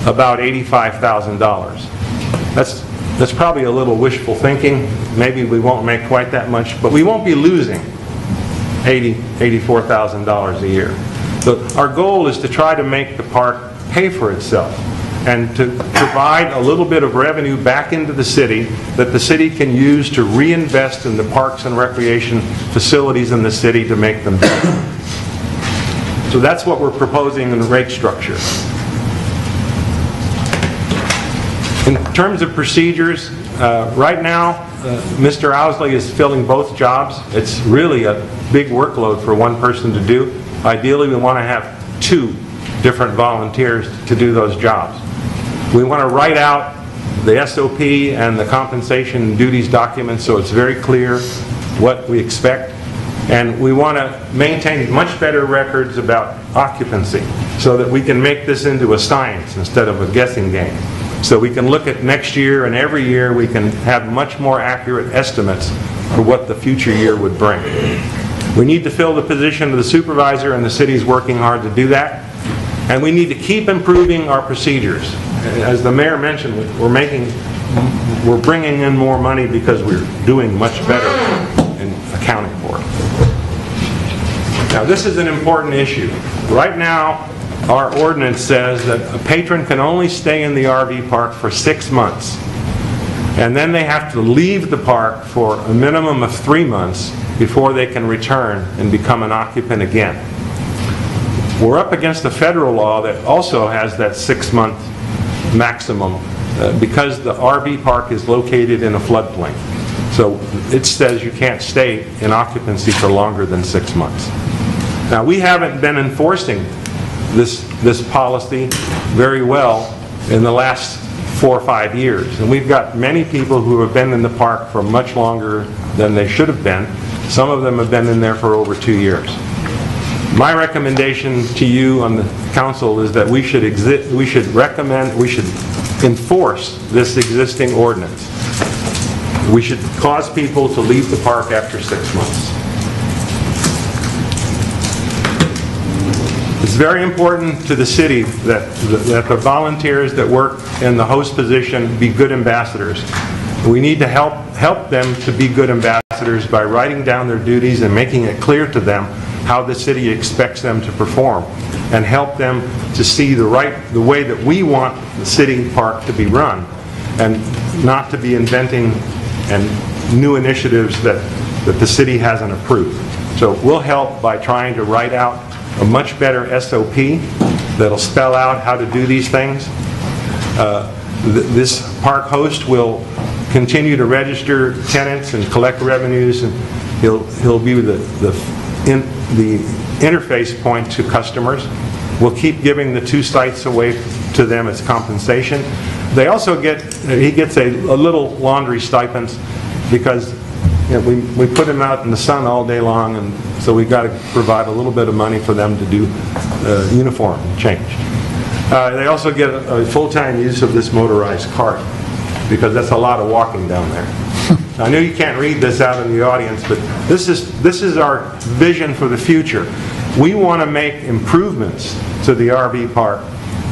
about $85,000. That's probably a little wishful thinking. Maybe we won't make quite that much, but we won't be losing $84,000 a year. So our goal is to try to make the park pay for itself and to provide a little bit of revenue back into the city that the city can use to reinvest in the parks and recreation facilities in the city to make them better. So that's what we're proposing in the rate structure. In terms of procedures, right now, Mr. Owsley is filling both jobs. It's really a big workload for one person to do. Ideally, we want to have 2 different volunteers to do those jobs. We want to write out the SOP and the compensation and duties documents so it's very clear what we expect. And we want to maintain much better records about occupancy so that we can make this into a science instead of a guessing game. So we can look at next year, and every year we can have much more accurate estimates for what the future year would bring. We need to fill the position of the supervisor, and the city's working hard to do that. And we need to keep improving our procedures. As the mayor mentioned, we're bringing in more money because we're doing much better in accounting for it. Now, this is an important issue. Right now, our ordinance says that a patron can only stay in the RV park for 6 months. And then they have to leave the park for a minimum of 3 months before they can return and become an occupant again. We're up against a federal law that also has that 6-month maximum because the RV park is located in a floodplain. So it says you can't stay in occupancy for longer than 6 months. Now, we haven't been enforcing this policy very well in the last 4 or 5 years. And we've got many people who have been in the park for much longer than they should have been. Some of them have been in there for over 2 years. My recommendation to you on the council is that we should enforce this existing ordinance. We should cause people to leave the park after 6 months. Does It's very important to the city that the volunteers that work in the host position be good ambassadors. We need to help them to be good ambassadors by writing down their duties and making it clear to them how the city expects them to perform, and help them to see the way that we want the city park to be run, and not to be inventing new initiatives that the city hasn't approved. So we'll help by trying to write out a much better SOP that'll spell out how to do these things. This park host will continue to register tenants and collect revenues, and he'll be the interface point to customers. We'll keep giving the 2 sites away to them as compensation. They also he gets a little laundry stipend because we put him out in the sun all day long, and so we got to provide a little bit of money for them to do uniform change. They also get a full-time use of this motorized cart, because that's a lot of walking down there. I know you can't read this out in the audience, but this is our vision for the future. We want to make improvements to the RV park,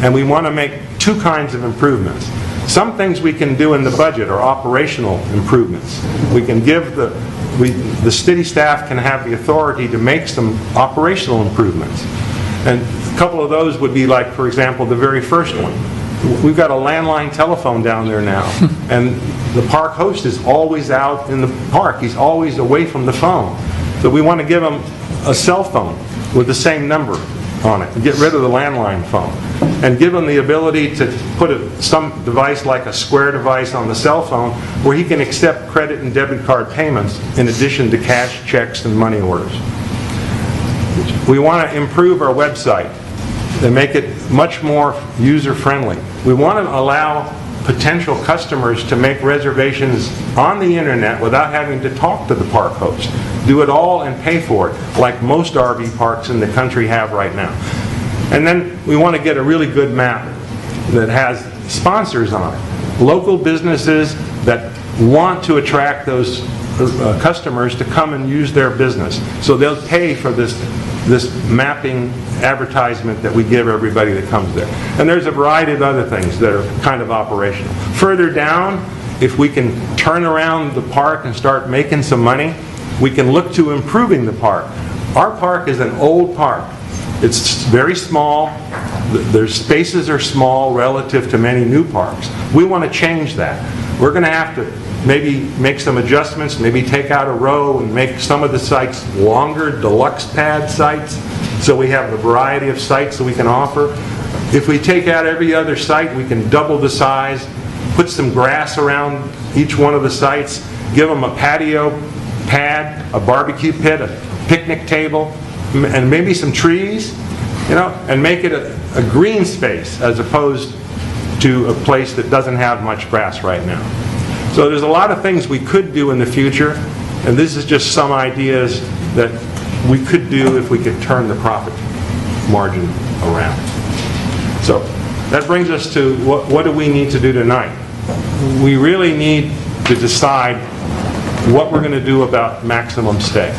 and we want to make 2 kinds of improvements. Some things we can do in the budget are operational improvements. We can give the city staff can have the authority to make some operational improvements. And a couple of those would be like, for example, the very first one. We've got a landline telephone down there now, and the park host is always out in the park. He's always away from the phone. So we want to give him a cell phone with the same number on it, and get rid of the landline phone, and give him the ability to put some device like a Square device on the cell phone where he can accept credit and debit card payments in addition to cash, checks, and money orders. We want to improve our website and make it much more user-friendly. We want to allow potential customers to make reservations on the internet without having to talk to the park host. Do it all and pay for it, like most RV parks in the country have right now. And then we want to get a really good map that has sponsors on it. Local businesses that want to attract those customers to come and use their business. So they'll pay for this mapping advertisement that we give everybody that comes there. And there's a variety of other things that are kind of operational. Further down, if we can turn around the park and start making some money, we can look to improving the park. Our park is an old park. It's very small. Their spaces are small relative to many new parks. We want to change that. We're going to have to maybe make some adjustments, maybe take out a row and make some of the sites longer, deluxe pad sites, so we have a variety of sites that we can offer. If we take out every other site, we can double the size, put some grass around each one of the sites, give them a patio pad, a barbecue pit, a picnic table, and maybe some trees, and make it a green space as opposed to a place that doesn't have much grass right now. So there's a lot of things we could do in the future, and this is just some ideas that we could do if we could turn the profit margin around. So that brings us to what do we need to do tonight? We really need to decide what we're going to do about maximum stay.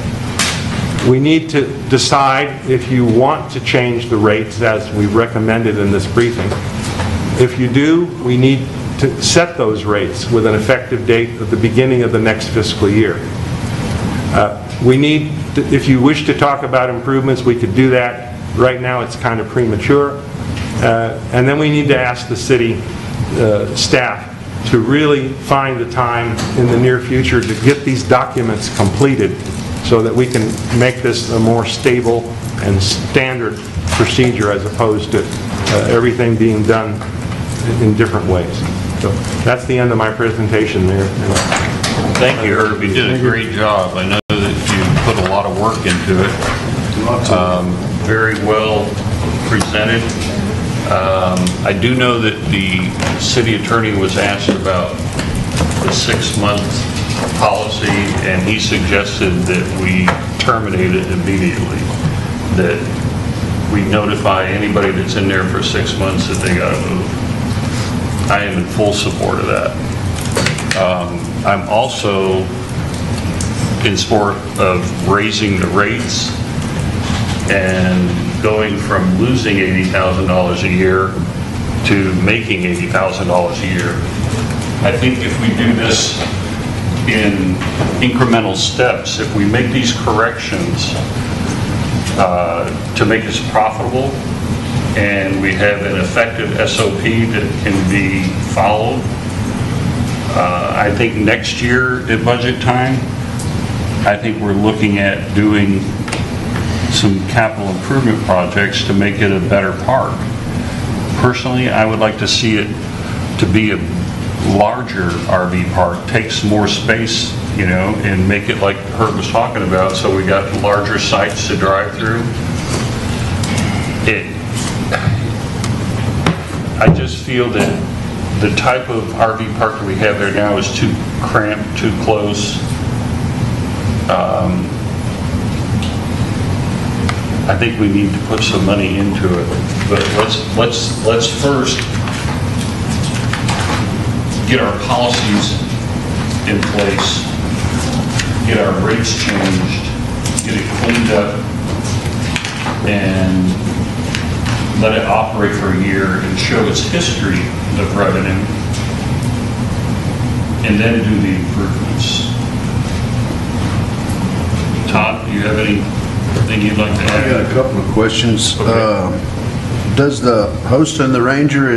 We need to decide if you want to change the rates as we recommended in this briefing. If you do, we need to set those rates with an effective date at the beginning of the next fiscal year. We need, if you wish to talk about improvements, we could do that. Right now it's kind of premature. And then we need to ask the city staff to really find the time in the near future to get these documents completed so that we can make this a more stable and standard procedure as opposed to everything being done in different ways. So that's the end of my presentation, Mayor. Thank you, Herb. You did a great job. I know that you put a lot of work into it. Very well presented. I do know that the city attorney was asked about the 6-month policy, and he suggested that we terminate it immediately, that we notify anybody that's in there for 6 months that they got to move. I am in full support of that. I'm also in support of raising the rates and going from losing $80,000 a year to making $80,000 a year. I think if we do this in incremental steps, if we make these corrections to make us profitable, and we have an effective SOP that can be followed, I think next year at budget time, I think we're looking at doing some capital improvement projects to make it a better park. Personally, I would like to see it to be a larger RV park, take some more space, you know, and make it like Herb was talking about, so we got larger sites to drive through. I just feel that the type of RV park that we have there now is too cramped, too close. I think we need to put some money into it, but let's first get our policies in place, get our rates changed, get it cleaned up, and let it operate for a year and show its history of revenue, and then do the improvements. Todd, do you have anything you'd like to add? I got a couple of questions. Okay. Does the host and the ranger,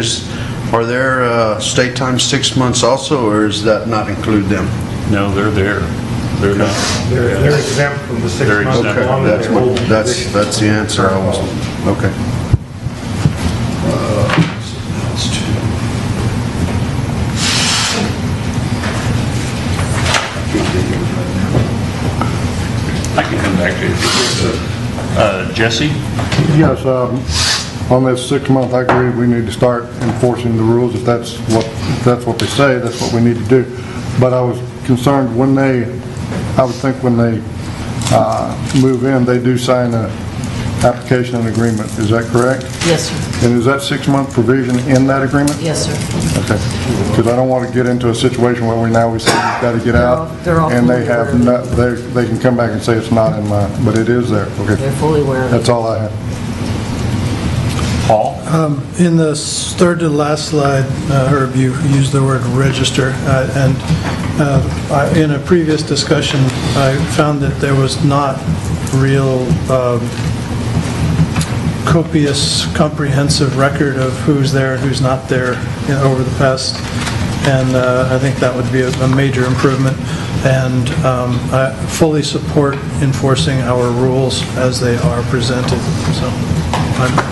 are their state time 6 months also, or does that not include them? No, they're there. They're not. They're exempt from the 6 They're months. exempt. Okay, long as they're holding that's position. the answer I was, okay. I can come back to you. Jesse? Yes, on this 6 month, I agree we need to start enforcing the rules. If that's what they say, that's what we need to do. But I was concerned I would think when they move in, they do sign an application and agreement. Is that correct? Yes, sir. And is that 6 month provision in that agreement? Yes, sir. Okay. Because I don't want to get into a situation where we say we've got to get out, They're all and they fully have aware of not, they can come back and say it's not in my, but it is there. Okay. They're fully aware of it. That's all I have. Paul? In the third to last slide, Herb, you used the word register, and in a previous discussion, I found that there was not real copious, comprehensive record of who's there and who's not there over the past, and I think that would be a major improvement. And I fully support enforcing our rules as they are presented. So,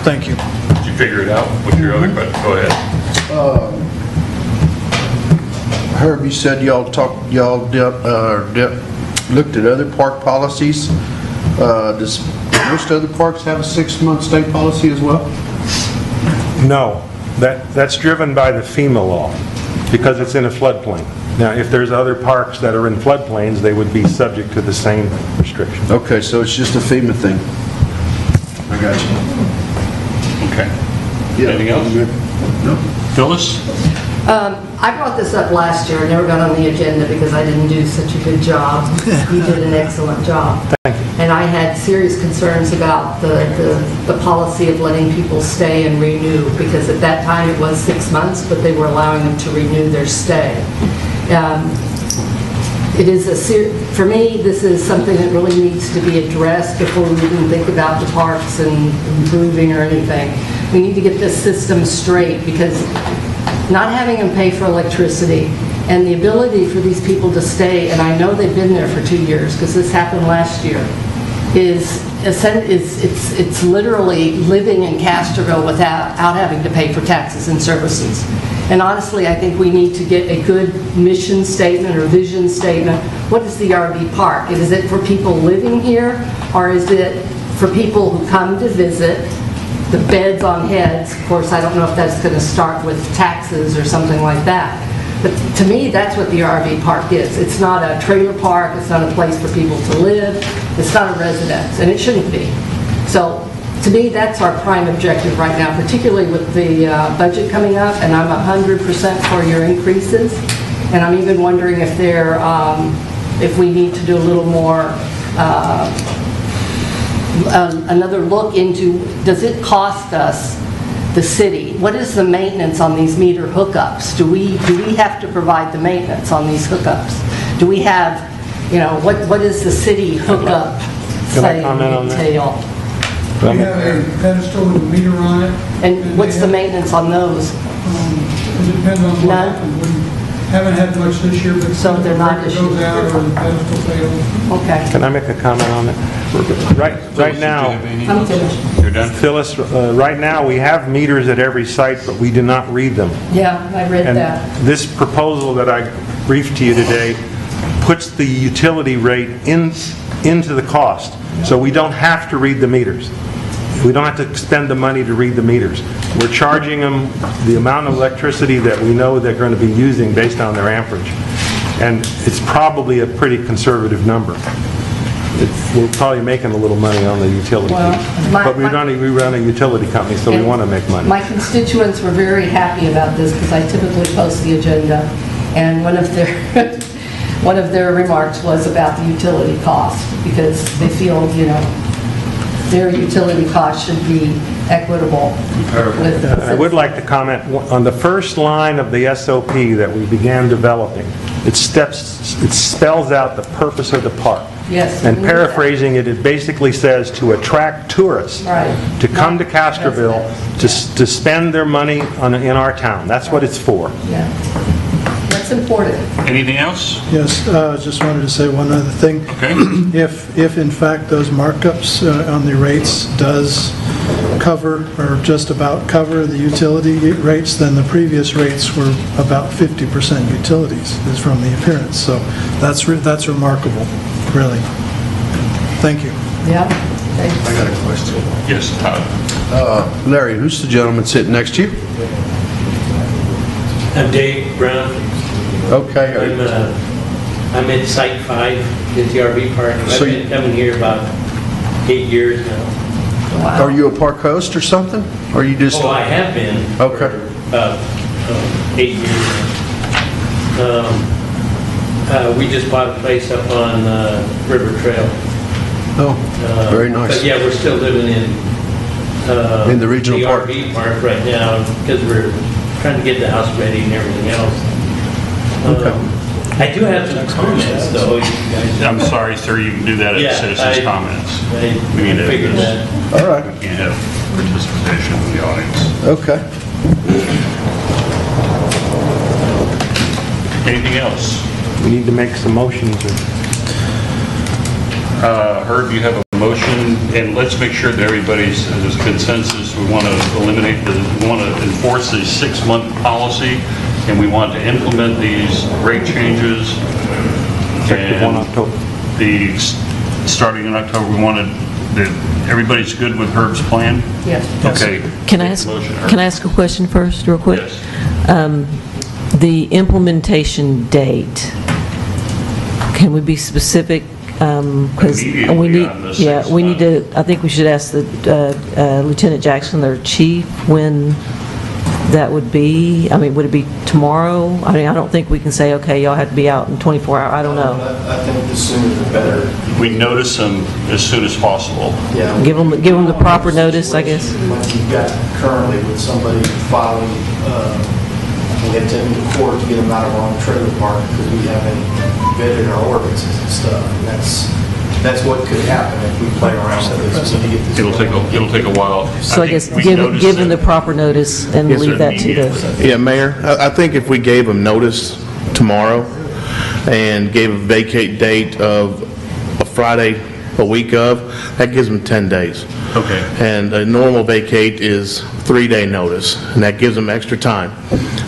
thank you. Did you figure it out? What's your other question? Go ahead. Herb, you said y'all looked at other park policies. Does most other parks have a 6 month state policy as well? No, that's driven by the FEMA law, because it's in a floodplain. Now, if there's other parks that are in floodplains, they would be subject to the same restrictions. Okay, so it's just a FEMA thing. I got you. Okay. Yeah, Anything else? I'm good. No. Phyllis? I brought this up last year. I never got on the agenda because I didn't do such a good job. You did an excellent job. Thank you. And I had serious concerns about the policy of letting people stay and renew, because at that time it was 6 months, but they were allowing them to renew their stay. It is for me, this is something that really needs to be addressed before we even think about the parks and improving or anything. We need to get this system straight, because not having them pay for electricity and the ability for these people to stay, and I know they've been there for 2 years because this happened last year, it's literally living in Castroville without having to pay for taxes and services. And honestly, I think we need to get a good mission statement or vision statement. What is the RV park? Is it for people living here, or is it for people who come to visit? The beds on heads, of course, I don't know if that's going to start with taxes or something like that. But to me, that's what the RV park is. It's not a trailer park. It's not a place for people to live. It's not a residence, and it shouldn't be. So to me, that's our prime objective right now, particularly with the budget coming up, and I'm 100% for your increases. And I'm even wondering if if we need to do a little more another look into, does it cost us, the city, what is the maintenance on these meter hookups? Do we have to provide the maintenance on these hookups? Do we have, what is the city hookup say entail? We have a pedestal with a meter on it. And what's the maintenance on those? It depends on what None? happens. We haven't had much this year, but So they're not it issued. goes out or the pedestal fails. Okay. Can I make a comment on that? Right now, I'm finished. You're done? Phyllis, right now, we have meters at every site, but we do not read them. Yeah, I read And that. this proposal that I briefed to you today puts the utility rate into the cost, so we don't have to read the meters. We don't have to spend the money to read the meters. We're charging them the amount of electricity that we know they're going to be using based on their amperage. And it's probably a pretty conservative number. We're probably making a little money on the utility Well, fees. my- But we run a utility company, so we And want to make money. My constituents were very happy about this because I typically post the agenda, and one of their one of their remarks was about the utility cost, because they feel, their utility cost should be equitable. I would like to comment on the first line of the SOP that we began developing. It spells out the purpose of the park. Yes. And paraphrasing it, it basically says to attract tourists Right. to come to Castroville to spend their money in our town. That's what it's for. Yeah. That's important. Anything else? Yes, just wanted to say one other thing. Okay. If in fact those markups on the rates does cover, or just about cover, the utility rates, then the previous rates were about 50% utilities, is from the appearance. So that's remarkable, really. Thank you. Yeah. I got a question. Yes, Todd. Larry, who's the gentleman sitting next to you? I'm Dave Brown. Okay. I'm at Site 5 at the RV park. I've So been coming here about 8 years now. Are you a park host or something? Or are you just... Oh, I have been Okay. for about 8 years now. We just bought a place up on River Trail. Oh, very nice. But yeah, we're still living in the regional park. RV park right now because we're trying to get the house ready and everything else. I do have some comments, though. You guys, I'm sorry, sir, you can do that at citizens' comments. We need to figured that. All right. We can't have participation in the audience. Okay. Anything else? We need to make some motions. Herb, you have a motion, and let's make sure that everybody's, there's consensus. We want to we want to enforce the 6-month policy, and we want to implement these rate changes. Effective 1 October. Starting in October, we wanted, everybody's good with Herb's plan? Yes. Okay. Can I Make ask, the motion, Herb. can I ask a question first, real quick? Yes. The implementation date, can we be specific? Because Immediately we need, on the yeah, we need 6 to, I think we should ask the Lieutenant Jackson, their chief, when that would be. I mean, would it be tomorrow? I mean, I don't think we can say, okay, y'all have to be out in 24 hours. I don't know. I think the sooner the better. We notice them as soon as possible. Yeah. Give them the proper notice, I guess. Like you've got currently with somebody filing, we have to take them to court to get them out of our own trailer park because we haven't vetted our ordinances and stuff. And that's what could happen if we play around with this. We need to get this It'll take a while. So I guess think we give noticed them the it. proper notice and Yes, sir, leave that to immediately. the... Yeah, Mayor, I think if we gave them notice tomorrow and gave a vacate date of a Friday a week of, that gives them 10 days. Okay. And a normal vacate is 3-day notice, and that gives them extra time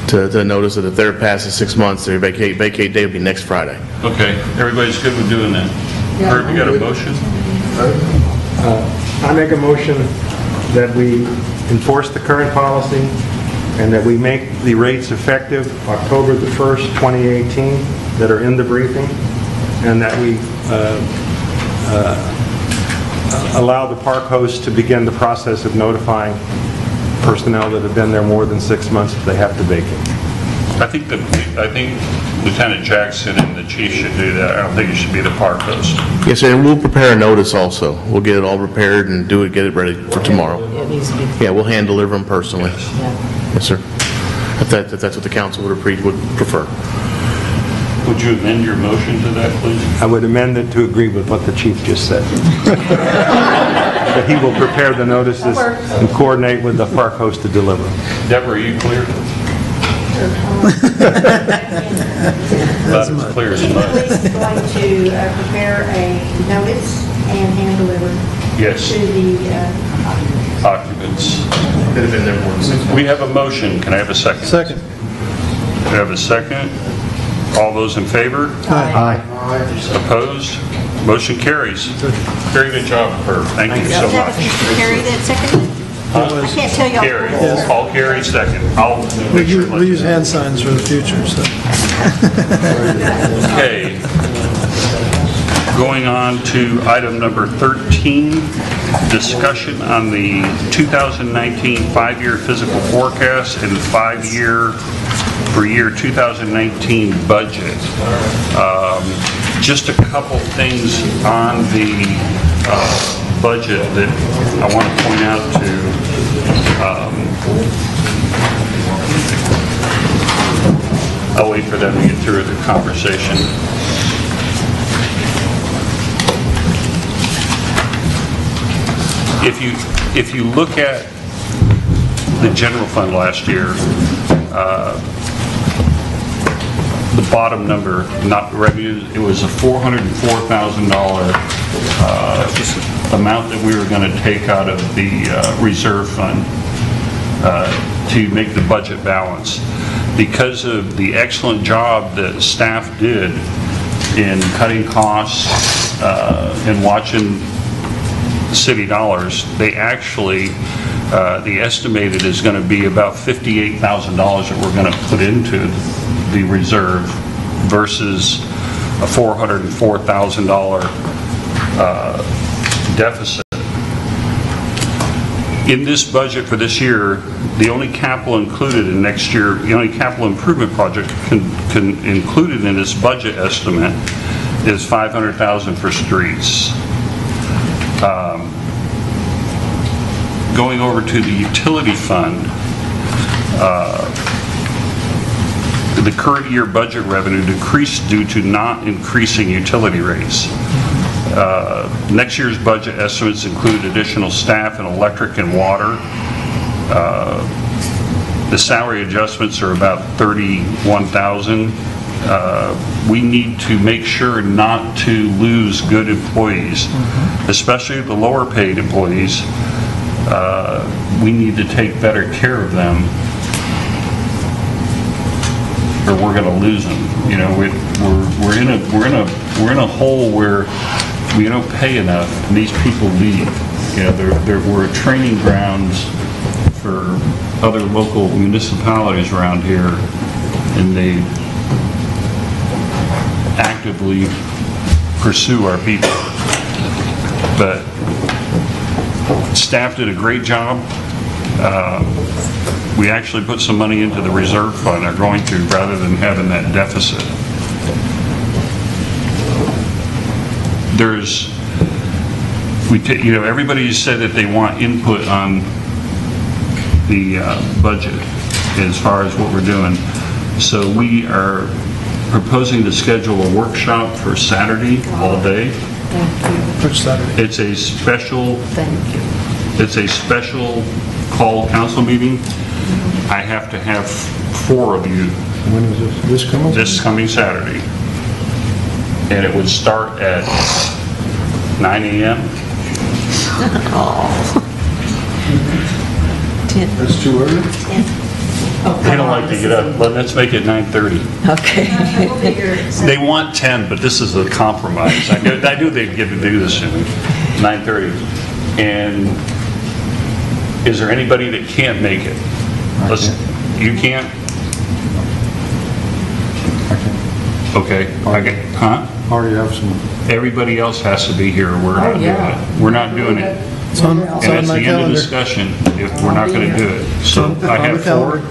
to notice that if they're past the 6 months, their vacate day will be next Friday. Okay, everybody's good with doing that? Herb, you got a motion? I make a motion that we enforce the current policy and that we make the rates effective October the 1st, 2018, that are in the briefing, and that we allow the park host to begin the process of notifying personnel that have been there more than 6 months if they have to vacate. I think Lieutenant Jackson and the chief should do that. I don't think it should be the park host. Yes, sir, and we'll prepare a notice also. We'll get it all prepared and get it ready for tomorrow. It needs to be. Yeah, we'll hand deliver them personally. Yes, sir. If that's what the council would prefer. Would you amend your motion to that, please? I would amend it to agree with what the chief just said. That he will prepare the notices and coordinate with the park host to deliver. Deborah, are you clear? About as clear as mud. Police is going to prepare a notice and hand deliver Yes. to the Occupants. That have been there more than 6 months. We have a motion. Can I have a second? Second. We have a second. All those in favor? Aye. Opposed? Motion carries. Very good job, Herb. Thank you so Is that much. Mr. Carey that seconded? I can't tell y'all. Carey. Paul Carey, second. I'll make sure. We'll use hand signs for the future, so. Okay. Going on to item number 13, discussion on the 2019 5-year physical forecast and 5-year for year 2019 budget. Just a couple things on the budget that I want to point out to I'll wait for them to get through the conversation. If you look at the general fund last year, the bottom number, not revenue, it was a $404,000 amount that we were going to take out of the reserve fund to make the budget balance. Because of the excellent job that staff did in cutting costs and watching city dollars, they actually, the estimated is going to be about $58,000 that we're going to put into the reserve versus a $404,000 deficit. In this budget for this year, the only capital included in next year, the only capital improvement project included in this budget estimate is $500,000 for streets. Going over to the utility fund, the current year budget revenue decreased due to not increasing utility rates. Next year's budget estimates include additional staff in electric and water. The salary adjustments are about $31,000. We need to make sure not to lose good employees, especially the lower paid employees. We need to take better care of them, or we're going to lose them. You know, we're in a hole where we don't pay enough, and these people leave. You know, we're training grounds for other local municipalities around here, and they actively pursue our people. But staff did a great job. We actually put some money into the reserve fund, they're going to, rather than having that deficit. You know, everybody said that they want input on the budget as far as what we're doing. So we are proposing to schedule a workshop for Saturday all day. Which Saturday? It's a special. Thank you. It's a special call council meeting. I have to have 4 of you. When is this coming? This coming Saturday. And it would start at 9 a.m. That's too early? They don't like to get up, but let's make it 9:30. Okay. They want 10, but this is a compromise. I knew they'd get to do this in 9:30. And is there anybody that can't make it? You can't? Okay. Huh? Already have some. Everybody else has to be here. We're not doing it. We're not doing it. It's on And that's my the end of calendar. discussion if we're not going to do it. So I have the four.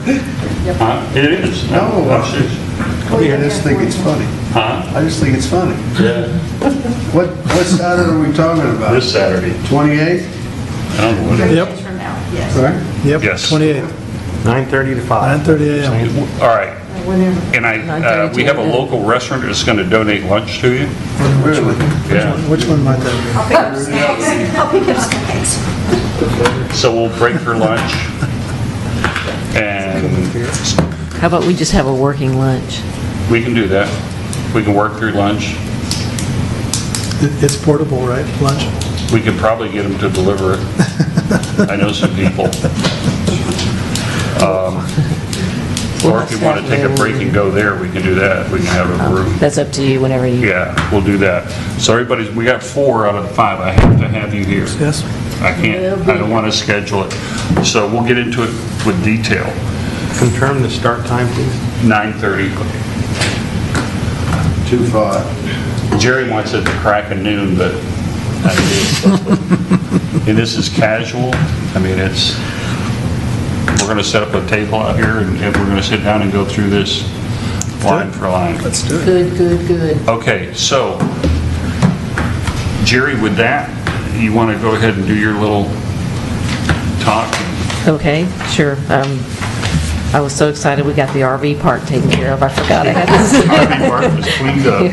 It is. No. I just think it's funny. Huh? I just think it's funny. Yeah. What Saturday are we talking about? This Saturday. 28th? I don't know what it is. Yep, From now, yes. Right? yep, Yes. 28th, 9:30 to 5. 9:30 a.m. All right. Whenever. And we have a local restaurant that's going to donate lunch to you. Really? Yeah. Which one might that I'll pick up snacks. I'll pick up snacks. So we'll break for lunch. And How about we just have a working lunch? we can do that. We can work through lunch. be? It's portable, right, lunch? We could probably get them to deliver it. I know some people. Or if you want to take a break and go there, we can do that. We can have a room. That's up to you whenever you... Yeah, we'll do that. So we got 4 out of the 5. I have to have you here. Yes. I can't, I don't want to schedule it. So we'll get into it with detail. Confirm the start time, please. 9:30. 2-5. Jerry wants it to crack at noon, but it is. And this is casual. I mean, we're going to set up a table out here and we're going to sit down and go through this line for line. Let's do it. Good, good, good. Okay, so Jerry, with that, you want to go ahead and do your little talk? Okay, sure. I was so excited we got the RV park taken care of. I forgot I had this. RV park was cleaned up. I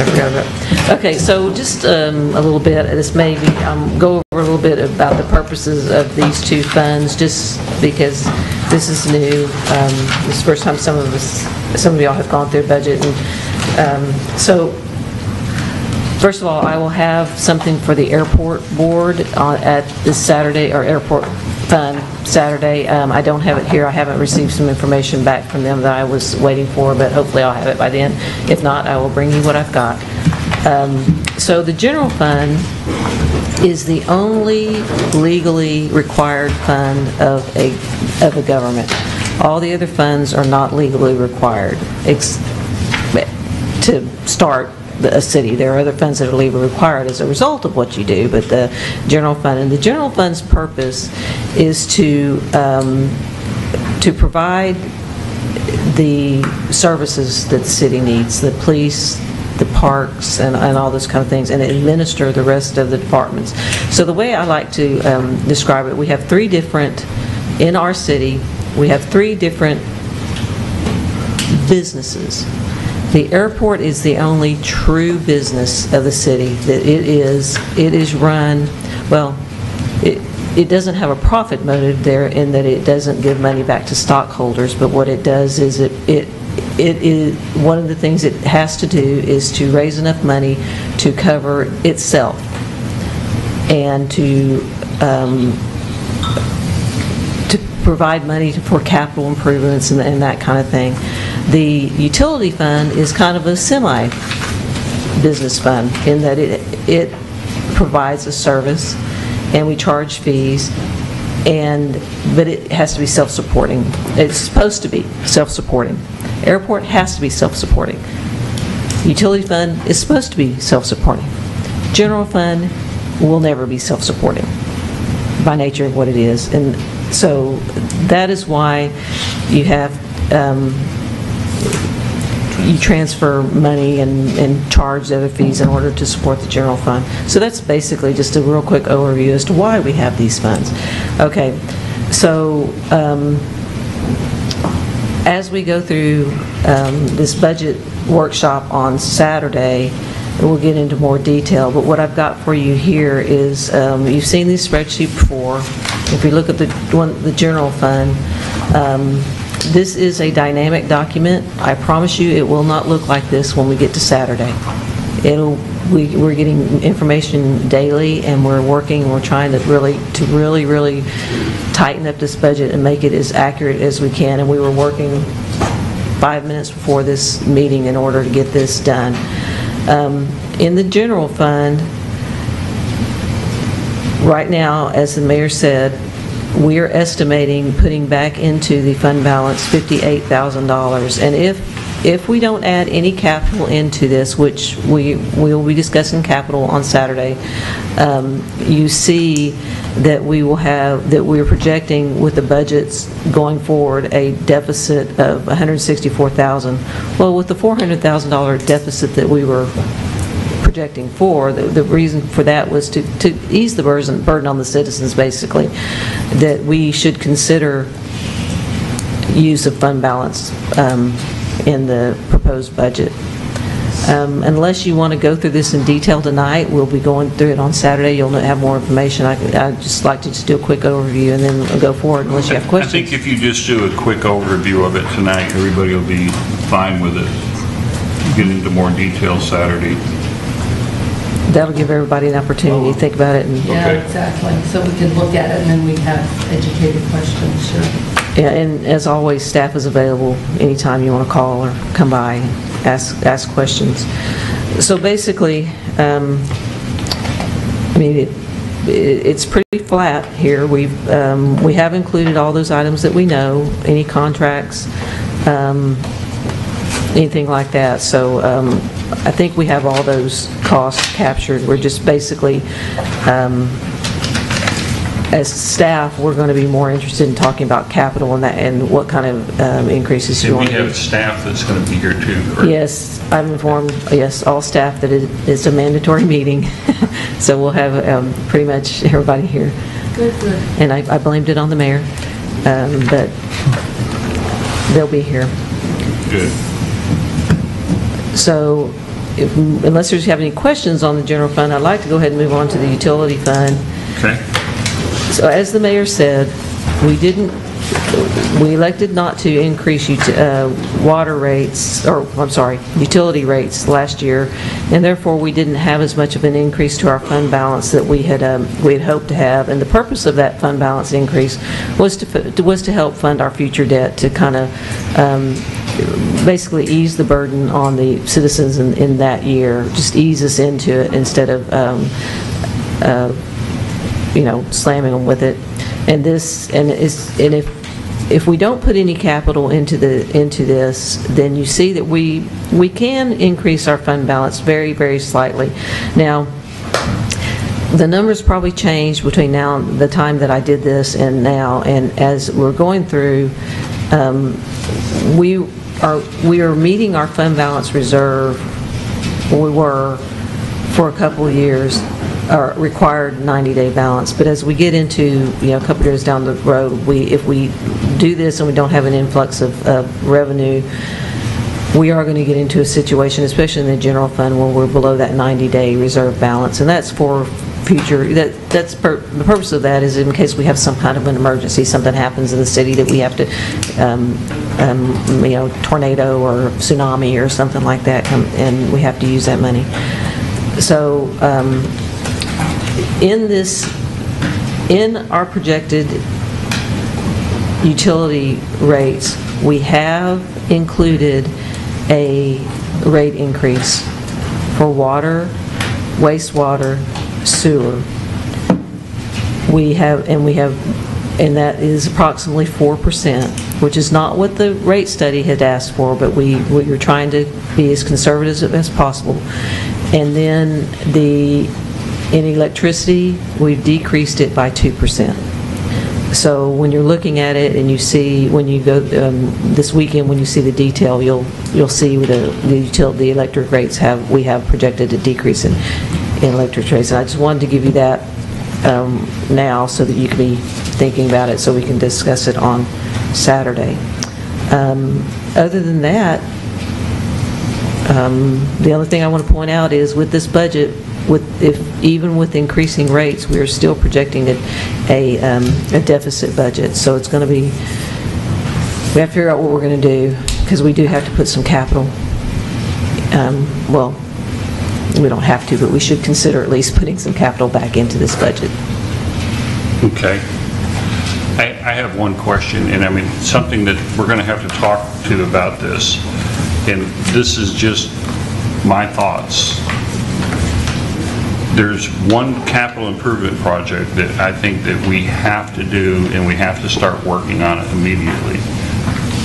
forgot about it. Okay, so just a little bit, this may be, go over a little bit about the purposes of these two funds, just because this is new. This is the first time some of y'all have gone through a budget. And so, first of all, I will have something for the airport board at this Saturday, or airport fund Saturday. I don't have it here. I haven't received some information back from them that I was waiting for, but hopefully I'll have it by then. If not, I will bring you what I've got. So the general fund is the only legally required fund of a government. All the other funds are not legally required to start a city. There are other funds that are legally required as a result of what you do, but the general fund, and the general fund's purpose is to provide the services that the city needs, the police, the parks, and all those kind of things, and administer the rest of the departments. So the way I like to describe it, we have in our city, we have 3 different businesses. The airport is the only true business of the city. That it is run, well, it doesn't have a profit motive there in that it doesn't give money back to stockholders, but what it does is it is one of the things it has to do is to raise enough money to cover itself and to provide money for capital improvements and that kind of thing. The utility fund is kind of a semi-business fund in that it provides a service and we charge fees, but it has to be self-supporting. It's supposed to be self-supporting. Airport has to be self-supporting. Utility fund is supposed to be self-supporting. General fund will never be self-supporting by nature of what it is. And so that is why you have you transfer money and charge the other fees in order to support the general fund. So that's basically just a real quick overview as to why we have these funds. Okay, so as we go through this budget workshop on Saturday, we'll get into more detail, but what I've got for you here is, you've seen this spreadsheet before. If you look at the general fund, this is a dynamic document. I promise you it will not look like this when we get to Saturday. We're getting information daily, and we're trying to really tighten up this budget and make it as accurate as we can, and we were working 5 minutes before this meeting in order to get this done. In the general fund, right now, as the mayor said, we are estimating putting back into the fund balance $58,000. And if if we don't add any capital into this, which we will be discussing capital on Saturday, you see that we will have, that we're projecting with the budgets going forward a deficit of $164,000. Well, with the $400,000 deficit that we were projecting for, the reason for that was to ease the burden on the citizens, basically, that we should consider use of fund balance in the proposed budget. Unless you want to go through this in detail tonight, we'll be going through it on Saturday. You'll have more information. I'd just like to just do a quick overview and then we'll go forward unless you have questions. I think if you just do a quick overview of it tonight, everybody will be fine with it. Get into more detail Saturday. That'll give everybody an opportunity to think about it. And Yeah, exactly. So we can look at it and then we have educated questions, sure. yeah, and as always, staff is available anytime you want to call or come by and ask questions. So basically, I mean, it's pretty flat here. We have included all those items that we know, any contracts, anything like that. So I think we have all those costs captured. We're just basically, as staff, we're going to be more interested in talking about capital and that, and what kind of increases you And want we to do. have staff that's going to be here too, correct? Yes, I'm informed, yes, all staff that it's a mandatory meeting. So we'll have pretty much everybody here. Good, good. And I blamed it on the mayor, but they'll be here. Good. So unless you have any questions on the general fund, I'd like to go ahead and move on to the utility fund. Okay. So as the mayor said, we elected not to increase water rates, or I'm sorry, utility rates last year, and therefore we didn't have as much of an increase to our fund balance that we had hoped to have. And the purpose of that fund balance increase was to help fund our future debt, to kind of basically ease the burden on the citizens in that year, just ease us into it instead of slamming them with it. And if we don't put any capital into this, then you see that we can increase our fund balance very, very slightly. Now, the numbers probably changed between now and the time that I did this and now, and as we're going through, we are meeting our fund balance reserve. We were for a couple of years, our required 90-day balance. But as we get into a couple years down the road, if we do this and we don't have an influx of revenue, we are going to get into a situation, especially in the general fund, where we're below that 90-day reserve balance, and that's for future. The purpose of that is in case we have some kind of an emergency, something happens in the city that we have to, tornado or tsunami or something like that, and we have to use that money. So in our projected utility rates, we have included a rate increase for water, wastewater, sewer. And that is approximately 4%, which is not what the rate study had asked for, but we were trying to be as conservative as possible. And then in electricity, we've decreased it by 2%. So when you're looking at it and you see, when you go this weekend, when you see the detail, you'll see the electric rates we have projected a decrease in electric rates. And I just wanted to give you that now so that you can be thinking about it, so we can discuss it on Saturday. Other than that, the only thing I want to point out is with this budget, even with increasing rates, we are still projecting a deficit budget. So it's going to be, we have to figure out what we're going to do, because we do have to put some capital. Well, we don't have to, but we should consider at least putting some capital back into this budget. Okay. I have one question, and I mean, something that we're going to have to talk to about this, and this is just my thoughts. There's one capital improvement project that I think that we have to do, and we have to start working on it immediately.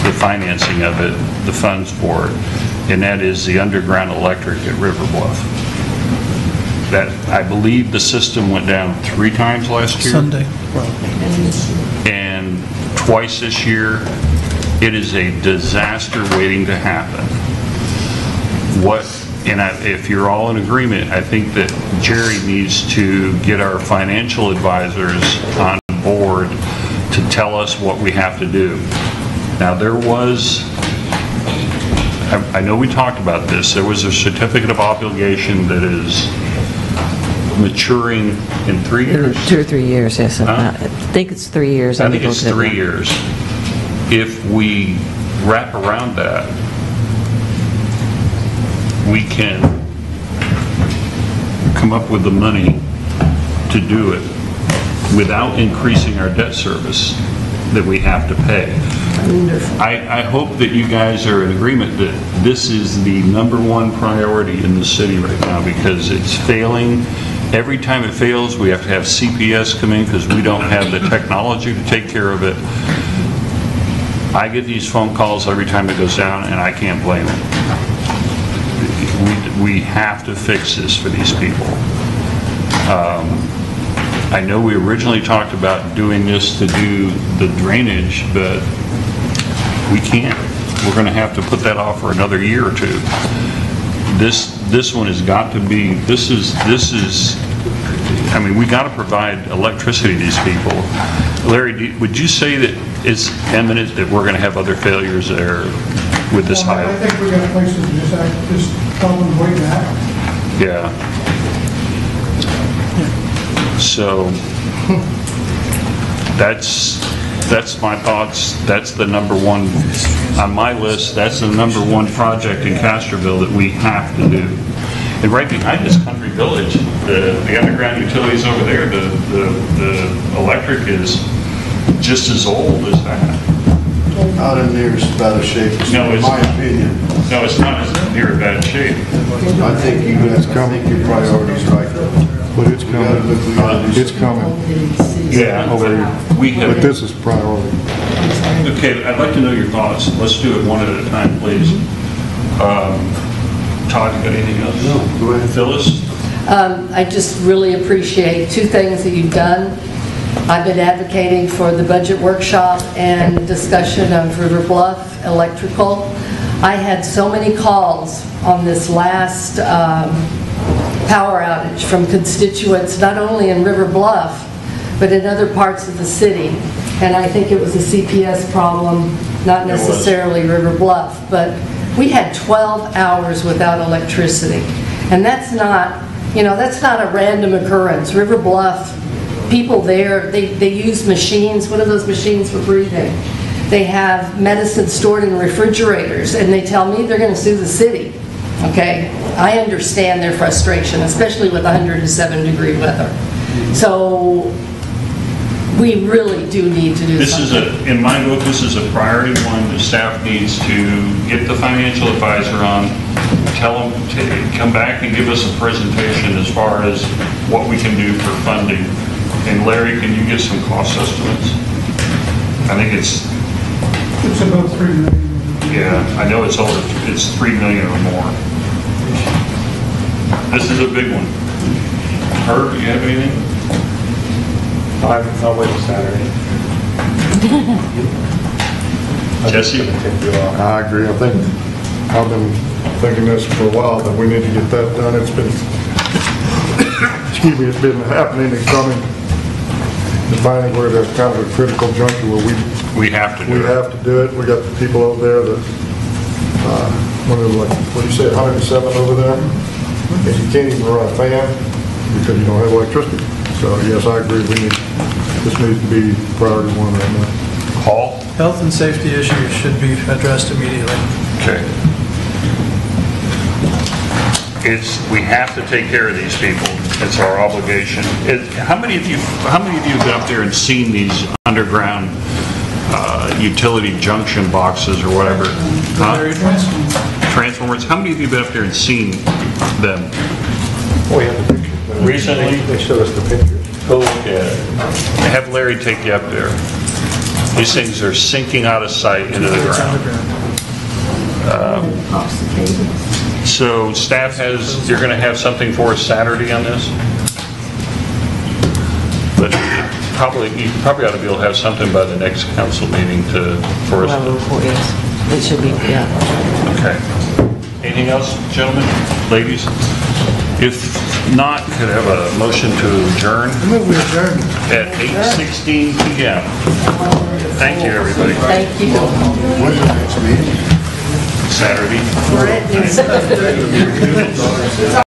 the financing of it, the funds for it, and that is the underground electric at River Bluff. That, I believe the system went down 3 times last year. Sunday. And twice this year. It is a disaster waiting to happen. If you're all in agreement, I think that Jerry needs to get our financial advisors on board to tell us what we have to do. Now, there was, I know we talked about this, there was a certificate of obligation that is maturing in 3 years? 2 or 3 years, yes. I think it's 3 years. I think it's 3 years. If we wrap around that, we can come up with the money to do it without increasing our debt service that we have to pay. I hope that you guys are in agreement that this is the #1 priority in the city right now, because it's failing. Every time it fails, we have to have CPS come in because we don't have the technology to take care of it. I get these phone calls every time it goes down, and I can't blame it. We have to fix this for these people. I know we originally talked about doing this to do the drainage, but we can't. We're going to have to put that off for another year or 2. This one has got to be, I mean, we got to provide electricity to these people. Larry, would you say that it's imminent that we're going to have other failures there with this Well, I highway? think we got places to just tell them wait that. Yeah. So that's my thoughts. That's the #1 on my list. That's the #1 project in Castroville that we have to do. And right behind this Country Village, the underground utilities over there, the electric is just as old as that. Not in near as bad a shape, No, in my opinion. No, it's not as near a bad shape. I think your priority's right. But it's coming. It's coming. Yeah, But this is priority. Okay, I'd like to know your thoughts. Let's do it one at a time, please. Todd, you got anything else? No, go ahead. Phyllis? I just really appreciate 2 things that you've done. I've been advocating for the budget workshop and discussion of River Bluff Electrical. I had so many calls on this last power outage from constituents, not only in River Bluff, but in other parts of the city. And I think it was a CPS problem, not necessarily River Bluff, but we had 12 hours without electricity. And that's not, that's not a random occurrence. River Bluff, people there, they use machines. What are those machines for breathing? They have medicine stored in refrigerators, and they tell me they're going to sue the city. Okay? I understand their frustration, especially with 107-degree weather. So we really do need to do This is something. in my book, this is a priority one. The staff needs to get the financial advisor on, tell them to come back and give us a presentation as far as what we can do for funding. And Larry, can you give some cost estimates? I think it's about 3 million. Yeah, I know it's over, it's 3 million or more. This is a big one. Herb, you have anything? I'll wait till Saturday. Jesse? I agree. I think, I've been thinking this for a while, that we need to get that done. It's been, excuse me, it's been happening and coming. And finally, we're at kind of a critical juncture where we have to do it. We have to do it. We got the people over there that, what do you say, 107 over there? And you can't even run a fan because you don't have electricity. So yes, I agree. This needs to be priority 1 right now. Paul? Health and safety issues should be addressed immediately. Okay. We have to take care of these people. It's our obligation. How many of you have been up there and seen these underground utility junction boxes or whatever? Transformers. How many of you have been up there and seen them? Oh, yeah, the pictures. Recently? They showed us the pictures. Go look at it. Have Larry take you up there. These things are sinking out of sight into the ground. So staff has, you're going to have something for us Saturday on this? But you probably ought to be able to have something by the next council meeting for us. Well, yes, it should be, yeah. Okay. Anything else, gentlemen, ladies? If not, could I have a motion to adjourn? Move we adjourn. At 8:16 p.m. Thank you, everybody. Thank you. When's the next meeting? Saturday. Brett is-